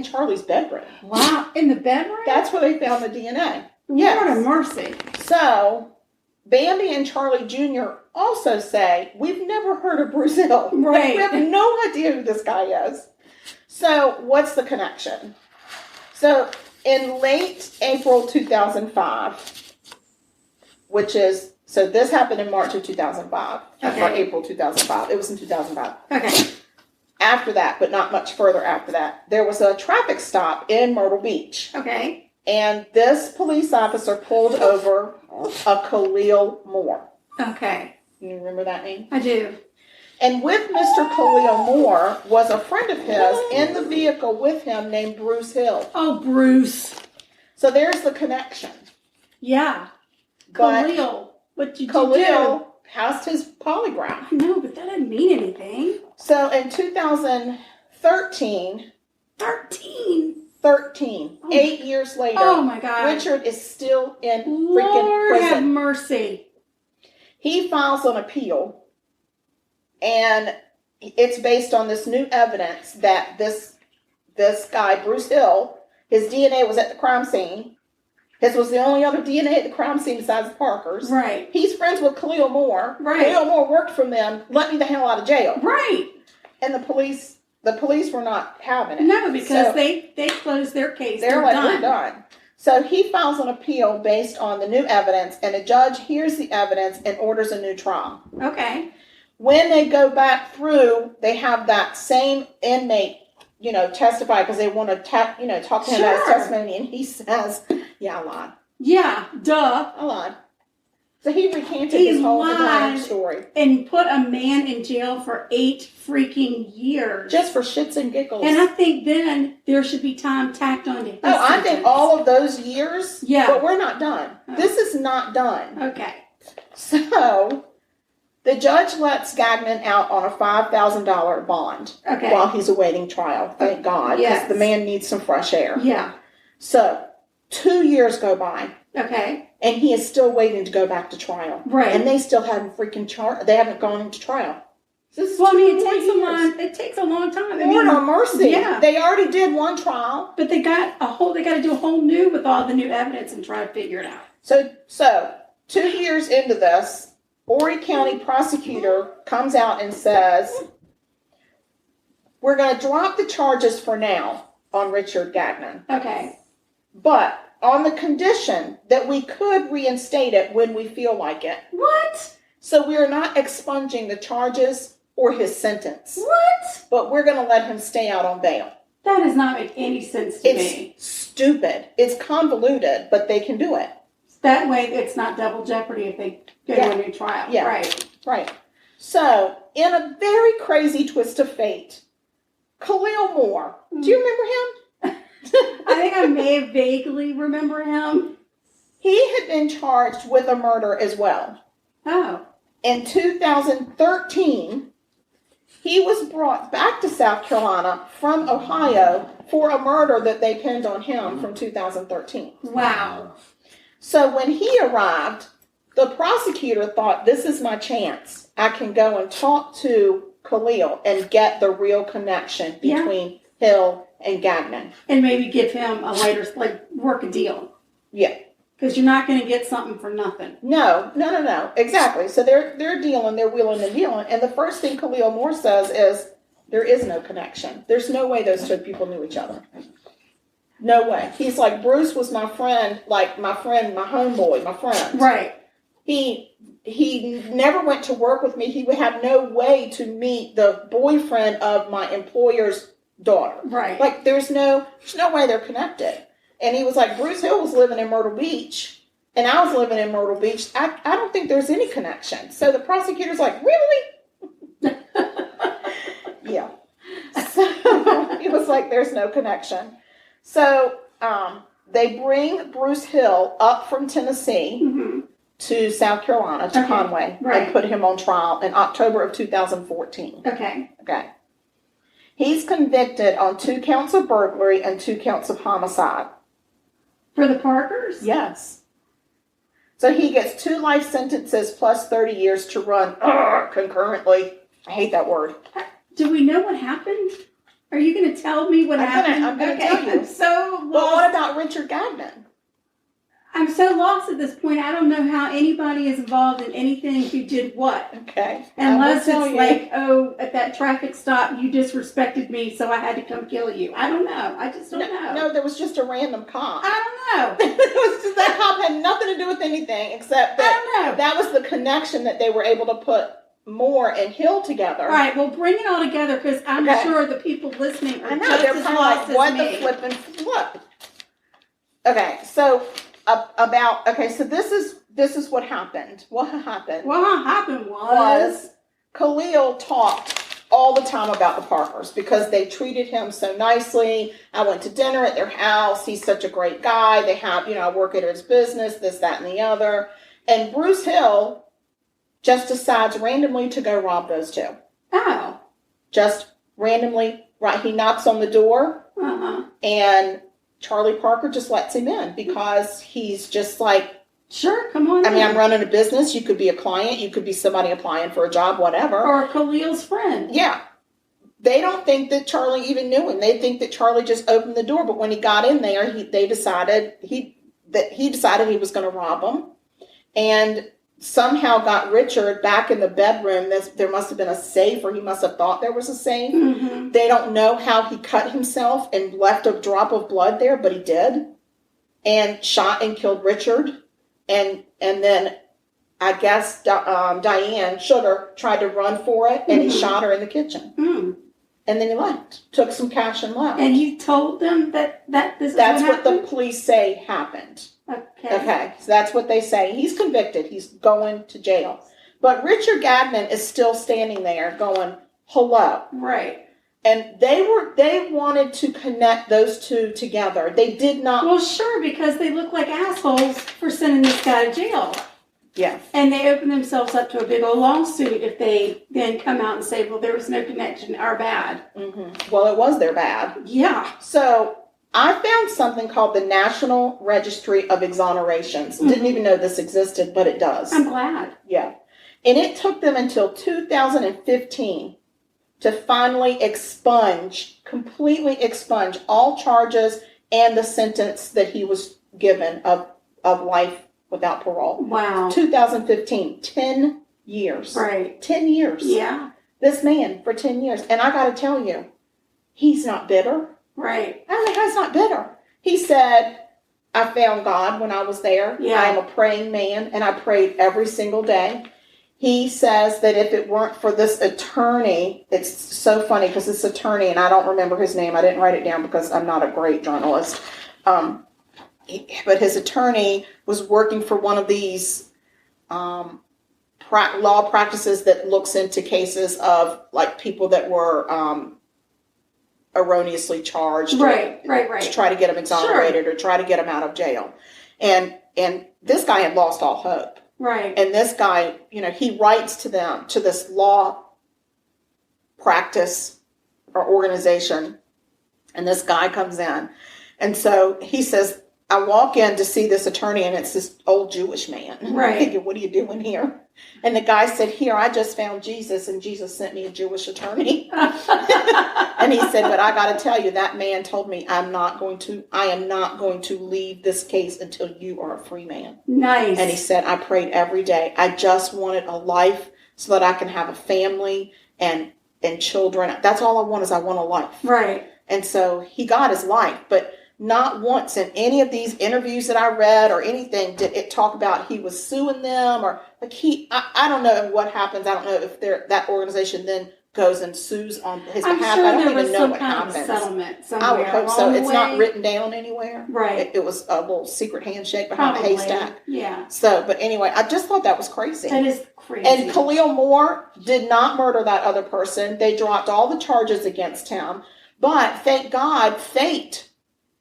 Charlie's bedroom. Wow, in the bedroom? That's where they found the DNA. Yes. Lord of mercy. So, Bambi and Charlie Jr. also say, we've never heard of Bruce Hill. Right. We have no idea who this guy is. So, what's the connection? So, in late April 2005, so this happened in March of 2005, okay. Or April 2005. It was in 2005. Okay. After that, but not much further after that, there was a traffic stop in Myrtle Beach. Okay. And this police officer pulled over a Khalil Moore. Okay. You remember that name? I do. And with Mr. Khalil Moore was a friend of his in the vehicle with him named Bruce Hill. Oh, Bruce. So there's the connection. Yeah. But Khalil. What did you do? Khalil passed his polygraph. I know, but that didn't mean anything. So in 2013... 13. 8 years later. Oh my God. Richard is still in freaking Lord prison. have mercy. He files an appeal, and it's based on this new evidence that this guy, Bruce Hill, his DNA was at the crime scene. His was the only other DNA at the crime scene besides Parker's. Right. He's friends with Khalil Moore. Right. Khalil Moore worked for them. Let me the hell out of jail. Right. And the police were not having it. No, because they closed their case. They're like, we're done. So he files an appeal based on the new evidence, and a judge hears the evidence and orders a new trial. Okay. When they go back through, they have that same inmate, testify because they want to talk to him about his testimony, and he says, yeah, I lied. Yeah, duh. I lied. So he recanted his whole entire story. And put a man in jail for 8 freaking years. Just for shits and giggles. And I think then there should be time tacked on to his sentence. I think all of those years, but we're not done. Oh. This is not done. Okay. So, the judge lets Gagnon out on a $5,000 bond while he's awaiting trial. Thank God, because the man needs some fresh air. Yeah. So, 2 years go by. Okay. And he is still waiting to go back to trial. Right. And they still haven't they haven't gone into trial. It takes a long time. Lord have mercy. Yeah. They already did one trial. But they got to do a whole new with all the new evidence and try to figure it out. So 2 years into this, Horry County prosecutor comes out and says, we're going to drop the charges for now on Richard Gagnon. Okay. But on the condition that we could reinstate it when we feel like it. What? So we're not expunging the charges or his sentence. What? But we're going to let him stay out on bail. That does not make any sense to me. It's stupid. It's convoluted, but they can do it. That way it's not double jeopardy if they go to a new trial. Yeah. Right. So, in a very crazy twist of fate, Khalil Moore, do you remember him? I think I may vaguely remember him. He had been charged with a murder as well. Oh. In 2013, he was brought back to South Carolina from Ohio for a murder that they pinned on him from 2013. Wow. So when he arrived, the prosecutor thought, this is my chance. I can go and talk to Khalil and get the real connection between Hill and Gagnon. And maybe give him a later, work a deal. Yeah. Because you're not going to get something for nothing. No. Exactly. So they're dealing, they're wheeling and dealing. And the first thing Khalil Moore says is, there is no connection. There's no way those two people knew each other. No way. He's like, Bruce was my friend, my homeboy, my friend. Right. He never went to work with me. He would have no way to meet the boyfriend of my employer's daughter. Right. There's no way they're connected. And he was like, Bruce Hill was living in Myrtle Beach, and I was living in Myrtle Beach. I don't think there's any connection. So the prosecutor's like, really? Yeah. So he was like, there's no connection. So they bring Bruce Hill up from Tennessee to South Carolina, to Conway, and put him on trial in October of 2014. Okay. He's convicted on 2 counts of burglary and 2 counts of homicide. For the Parkers? Yes. So he gets 2 life sentences plus 30 years to run concurrently. I hate that word. Do we know what happened? Are you going to tell me what happened? I'm going to tell you. I'm so lost. But what about Richard Gagnon? I'm so lost at this point. I don't know how anybody is involved in anything who did what. Okay. Unless it's at that traffic stop, you disrespected me, so I had to come kill you. I don't know. I just don't know. No, there was just a random cop. I don't know. That cop had nothing to do with anything except that that was the connection that they were able to put Moore and Hill together. All right, well, bring it all together because I'm sure the people listening are just as lost as me. What the flip and flip? Okay, so so this is what happened. What happened? What happened was Khalil talked all the time about the Parkers because they treated him so nicely. I went to dinner at their house. He's such a great guy. They have, I work at his business, this, that, and the other. And Bruce Hill just decides randomly to go rob those 2. Oh. Just randomly, right? He knocks on the door, and Charlie Parker just lets him in because he's just like, sure, come on. I'm running a business. You could be a client. You could be somebody applying for a job, whatever. Or Khalil's friend. Yeah. They don't think that Charlie even knew him. They think that Charlie just opened the door. But when he got in there, he decided he was going to rob him, and somehow got Richard back in the bedroom. There must have been a safe, or he must have thought there was a safe. Mm-hmm. They don't know how he cut himself and left a drop of blood there, but he did, and shot and killed Richard. And then I guess Diane Sugar tried to run for it, and he shot her in the kitchen. And then he left. Took some cash and left. And you told them that this is That's what the police say happened. Okay. So that's what they say. He's convicted. He's going to jail. But Richard Gagnon is still standing there going, hello. Right. And they wanted to connect those two together. They did not. Well, sure, because they look like assholes for sending this guy to jail. Yeah. And they open themselves up to a big old lawsuit if they then come out and say, well, there was no connection, our bad. Mm-hmm. Well, it was their bad. Yeah. So I found something called the National Registry of Exonerations. Mm-hmm. Didn't even know this existed, but it does. I'm glad. Yeah. And it took them until 2015 to finally completely expunge all charges and the sentence that he was given of life without parole. Wow. 2015, 10 years. Right. 10 years. Yeah. This man for 10 years. And I got to tell you, he's not bitter. Right. I mean, he's not bitter. He said, I found God when I was there. Yeah. I am a praying man, and I prayed every single day. He says that if it weren't for this attorney, it's so funny because this attorney, and I don't remember his name. I didn't write it down because I'm not a great journalist. But his attorney was working for one of these law practices that looks into cases of like people that were erroneously charged. Right. To try to get them exonerated, sure, or try to get them out of jail. And this guy had lost all hope. Right. And this guy, he writes to them, to this law practice or organization, and this guy comes in. And so he says, I walk in to see this attorney, and it's this old Jewish man. Right. I'm thinking, what are you doing here? And the guy said, here, I just found Jesus, and Jesus sent me a Jewish attorney. And he said, but I got to tell you, that man told me I am not going to leave this case until you are a free man. Nice. And he said, I prayed every day. I just wanted a life so that I can have a family and children. That's all I want is I want a life. Right. And so he got his life, but not once in any of these interviews that I read or anything did it talk about he was suing them or like I don't know what happens. I don't know if that organization then goes and sues on his behalf. Sure I don't there even was know some what kind happens. Of settlement somewhere. I would hope so. It's not written down anywhere. Right. It was a little secret handshake behind a haystack. Yeah. So, but anyway, I just thought that was crazy. That is crazy. And Khalil Moore did not murder that other person. They dropped all the charges against him. But thank God, fate,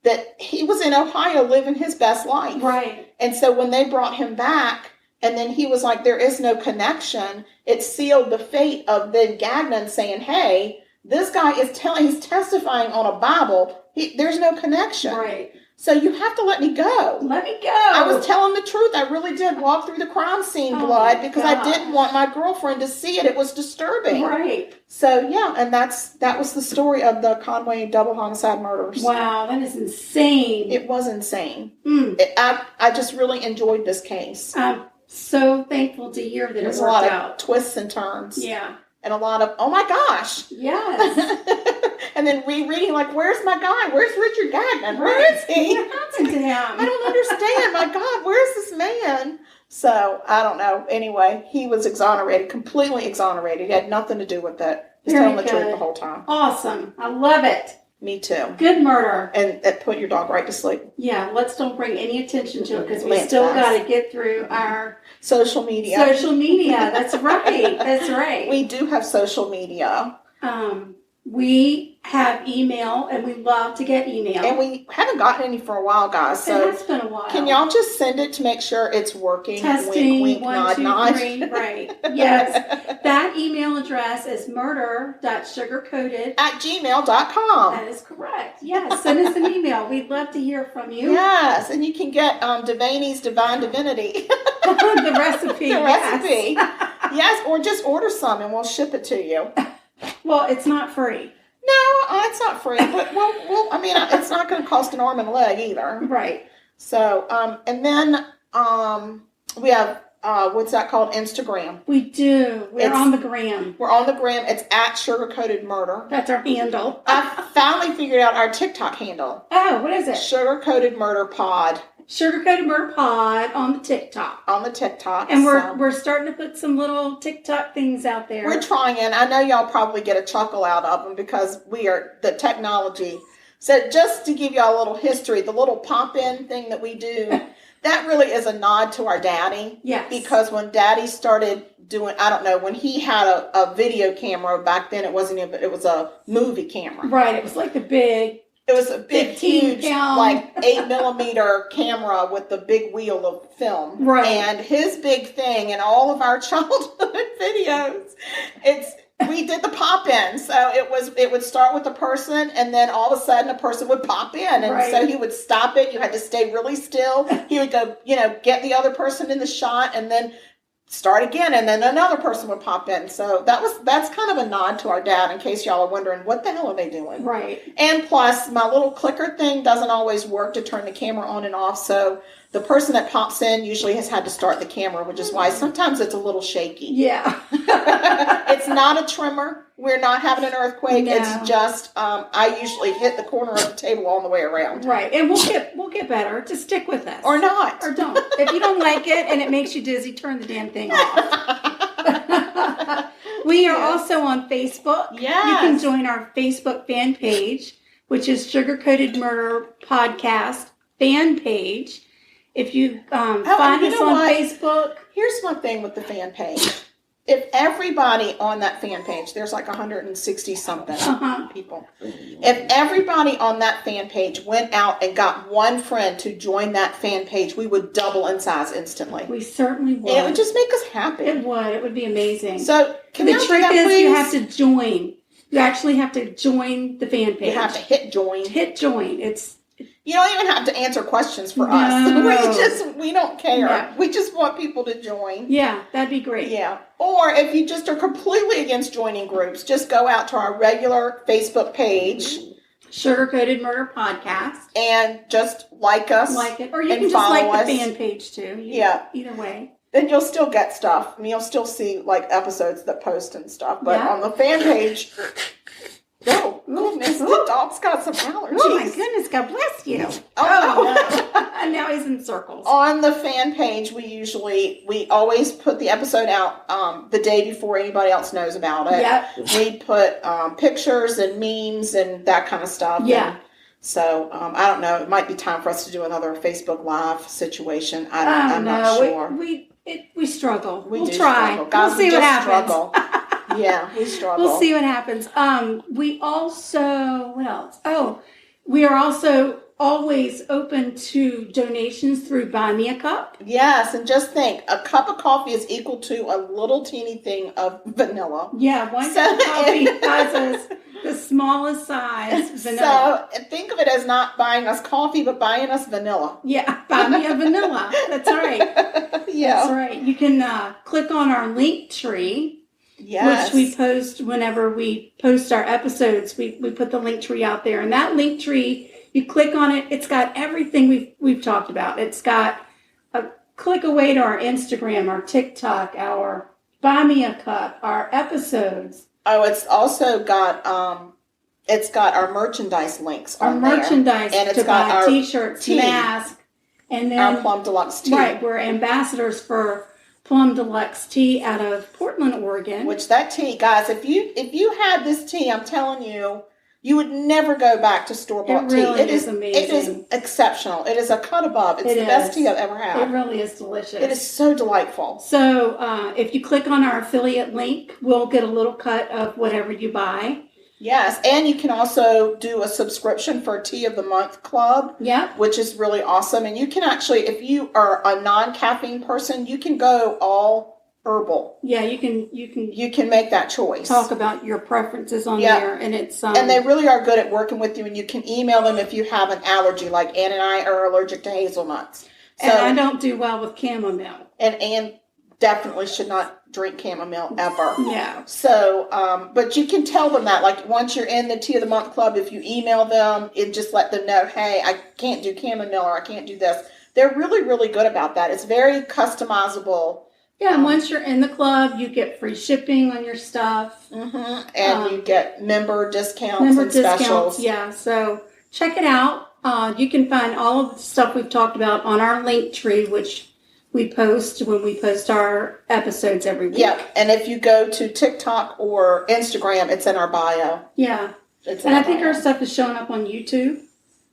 that he was in Ohio living his best life. Right. And so when they brought him back, and then he was like, there is no connection, it sealed the fate of then Gagnon saying, hey, this guy he's testifying on a Bible. There's no connection. Right. So you have to let me go. Let me go. I was telling the truth. I really did walk through the crime scene blood because I didn't want my girlfriend to see it. It was disturbing. Right. So, yeah, and that was the story of the Conway double homicide murders. Wow, that is insane. It was insane. Mm. I just really enjoyed this case. I'm so thankful to hear that There's it worked a lot out. of twists and turns. Yeah. And a lot of, oh my gosh. Yes. And then rereading, like, where's my guy? Where's Richard Gagnon? Where is he? What happened to him? I don't understand. My God, where's this man? So, I don't know. Anyway, he was exonerated, completely exonerated. He had nothing to do with it. Just telling the truth the whole time. Awesome. I love it. Me too. Good murder. And that put your dog right to sleep. Yeah, let's don't bring any attention to it because we still got to get through our social media. Social media. That's right. That's right. We do have social media. We have email, and we love to get email. And we haven't gotten any for a while, guys. So it has been a while. Can y'all just send it to make sure it's working? Testing, wink, wink, 1, nod, 2, nod. 3. Right. Yes. That email address is murder.sugarcoated@gmail.com. That is correct. Yes. Send us an email. We'd love to hear from you. Yes. And you can get DeVanie's Divine Divinity. The recipe. The recipe. Yes. Or just order some and we'll ship it to you. Well, it's not free. No, it's not free, but I mean, it's not going to cost an arm and a leg either. Right. So, and then we have, what's that called? Instagram. We do. We're on the gram. We're on the gram. It's at Sugar Coated Murder. That's our handle. I finally figured out our TikTok handle. Oh, what is it? Sugar Coated Murder Pod. Sugar Coated Murder Pod on the TikTok. And we're starting to put some little TikTok things out there. We're trying, and I know y'all probably get a chuckle out of them because we are the technology. So just to give y'all a little history, the little pop-in thing that we do, that really is a nod to our daddy. Yes. Because when daddy started doing, I don't know, when he had a video camera back then, it wasn't even, it was a movie camera. Right. It was like it was a big, huge, pound. Like 8mm camera with the big wheel of film. Right. And his big thing in all of our childhood videos, we did the pop-in. So it would start with a person, and then all of a sudden a person would pop in. And so he would stop it. You had to stay really still. He would go, get the other person in the shot, and then start again, and then another person would pop in. So that's kind of a nod to our dad, in case y'all are wondering what the hell are they doing. Right. And plus, my little clicker thing doesn't always work to turn the camera on and off, so the person that pops in usually has had to start the camera, which is why sometimes it's a little shaky. Yeah. It's not a tremor. We're not having an earthquake. No. It's just I usually hit the corner of the table all the way around. Right. And we'll get better. Just stick with us. Or not. Or don't. If you don't like it and it makes you dizzy, turn the damn thing off. We are also on Facebook. Yes. You can join our Facebook fan page, which is Sugar Coated Murder Podcast fan page. If you find us on Facebook. Here's my thing with the fan page. If everybody on that fan page, there's like 160 something people. If everybody on that fan page went out and got one friend to join that fan page, we would double in size instantly. We certainly would. And it would just make us happy. It would. It would be amazing. So the trick is you have to join. You actually have to join the fan page. You have to hit join. Hit join. You don't even have to answer questions for us. We don't care. No. We just want people to join. Yeah, that'd be great. Yeah. Or if you just are completely against joining groups, just go out to our regular Facebook page. Sugar Coated Murder Podcast. And just like us. Like it. Or you can just like the fan page too. Either way. Then you'll still get stuff. And you'll still see like episodes that post and stuff. But on the fan page... Oh, goodness, the dog's got some allergies. Oh, my goodness, God bless you. Oh. And now he's in circles. On the fan page, we always put the episode out the day before anybody else knows about it. Yep. We put pictures and memes and that kind of stuff. Yeah. And so, I don't know. It might be time for us to do another Facebook Live situation. I'm not sure. We struggle. We'll try. Struggle. Guys, we'll see what happens. Struggle. Yeah, we struggle. We'll see what happens. We also, what else? Oh, we are also always open to donations through Buy Me a Cup. Yes, and just think, a cup of coffee is equal to a little teeny thing of vanilla. Yeah, one cup of coffee buys us the smallest size vanilla. So think of it as not buying us coffee, but buying us vanilla. Yeah, buy me a vanilla. That's right. Yeah. That's right. You can click on our link tree. Yes. Which we post whenever we post our episodes. We put the link tree out there. And that link tree, you click on it, it's got everything we've talked about. It's got a click away to our Instagram, our TikTok, our Buy Me a Cup, our episodes. Oh, it's also got our merchandise links on there. Our merchandise and it's to got buy our t-shirts, masks, and then our Plum Deluxe tea. Right, we're ambassadors for Plum Deluxe tea out of Portland, Oregon. Which that tea, guys, if you had this tea, I'm telling you, you would never go back to store-bought tea. It is amazing. It is exceptional. It is a cut above. It's the best tea I've ever had. It really is delicious. It is so delightful. So if you click on our affiliate link, we'll get a little cut of whatever you buy. Yes, and you can also do a subscription for a Tea of the Month Club. Yeah. Which is really awesome. And you can actually, if you are a non-caffeine person, you can go all herbal. Yeah, you can make that choice. Talk about your preferences on there, and it's and they really are good at working with you. And you can email them if you have an allergy, like Ann and I are allergic to hazelnuts. So, and I don't do well with chamomile. And Ann definitely should not drink chamomile ever. Yeah. So, but you can tell them that, like, once you're in the Tea of the Month Club, if you email them and just let them know, hey, I can't do chamomile or I can't do this. They're really, really good about that. It's very customizable. Yeah, and once you're in the club, you get free shipping on your stuff. Mm-hmm. And you get member discounts and specials. Yeah, so check it out. You can find all of the stuff we've talked about on our link tree, which we post when we post our episodes every week. Yeah, and if you go to TikTok or Instagram, it's in our bio. Yeah. And I think our stuff is showing up on YouTube.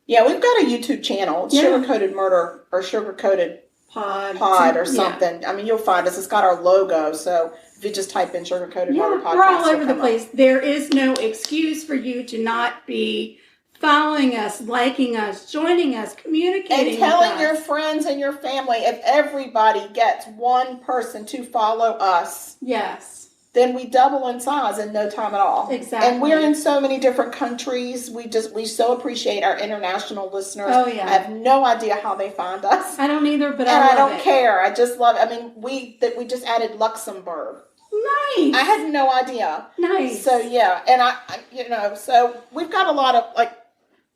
Yeah, we've got a YouTube channel. It's Sugar Coated Murder or Sugar Coated Pod or something. I mean, you'll find us. It's got our logo, so if you just type in Sugar Coated Murder Podcast, we're all over the place. There is no excuse for you to not be following us, liking us, joining us, communicating and telling with us. your friends and your family. If everybody gets one person to follow us, then we double in size in no time at all. Exactly. And we're in so many different countries. We so appreciate our international listeners. Oh, yeah. I have no idea how they find us. I don't either, but I don't it. care. I just love it. I mean, we just added Luxembourg. Nice. I had no idea. Nice. So yeah, and so we've got a lot of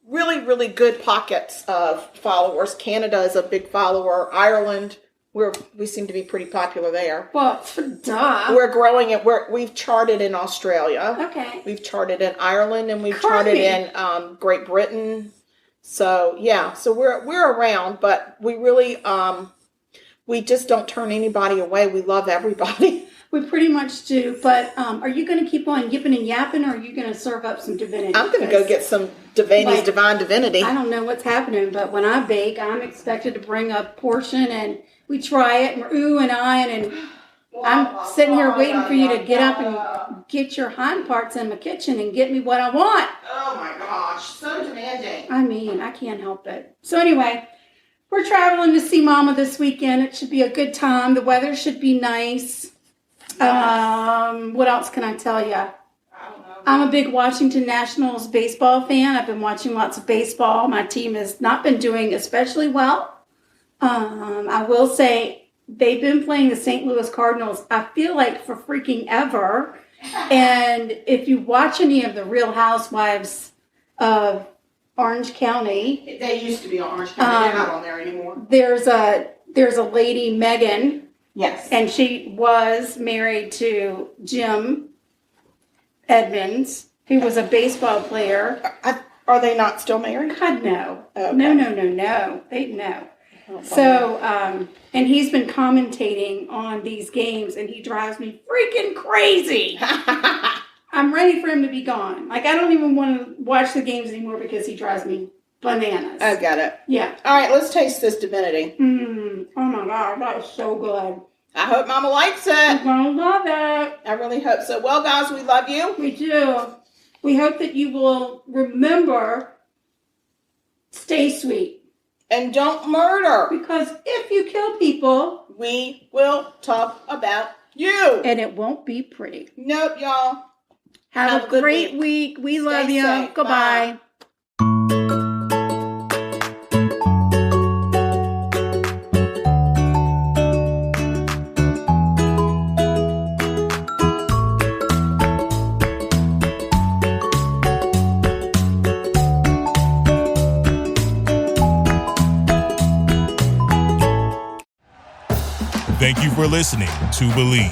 really, really good pockets of followers. Canada is a big follower. Ireland, we seem to be pretty popular there. Well, duh. We're growing it. We've charted in Australia. Okay. We've charted in Ireland, and we've charted in Great Britain. So yeah, so we're around, but we really we just don't turn anybody away. We love everybody. We pretty much do, but are you going to keep on yipping and yapping, or are you going to serve up some divinity? I'm going to go get some DeVanie's Divine Divinity. I don't know what's happening, but when I bake, I'm expected to bring a portion, and we try it, and we're ooh and ahhing, and I'm sitting here waiting for you to get up and get your hind parts in my kitchen and get me what I want. Oh my gosh, so demanding. I mean, I can't help it. So anyway, we're traveling to see Momma this weekend. It should be a good time. The weather should be nice. What else can I tell you? I'm a big Washington Nationals baseball fan. I've been watching lots of baseball. My team has not been doing especially well. I will say they've been playing the St. Louis Cardinals, I feel like, for freaking ever. And if you watch any of the Real Housewives of Orange County. They used to be on Orange County. They're not on there anymore. There's a lady, Megan. Yes. And she was married to Jim Edmonds, who was a baseball player. Are they not still married? God, no. Okay. No. No. Oh, so, and he's been commentating on these games, and he drives me freaking crazy. I'm ready for him to be gone. I don't even want to watch the games anymore because he drives me bananas. I got it. Yeah. All right, let's taste this divinity. Oh my God, that is so good. I hope Mama likes it. I'm gonna love it. I really hope so. Well, guys, we love you. We do. We hope that you will remember, stay sweet. And don't murder. Because if you kill people, we will talk about you. And it won't be pretty. Nope, y'all. Have a great week. We love you. Safe. Goodbye. Bye. Thank you for listening to Believe.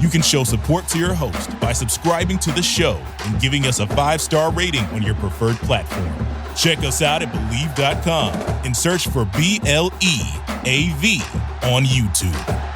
You can show support to your host by subscribing to the show and giving us a 5-star rating on your preferred platform. Check us out at Believe.com and search for BLEAV on YouTube.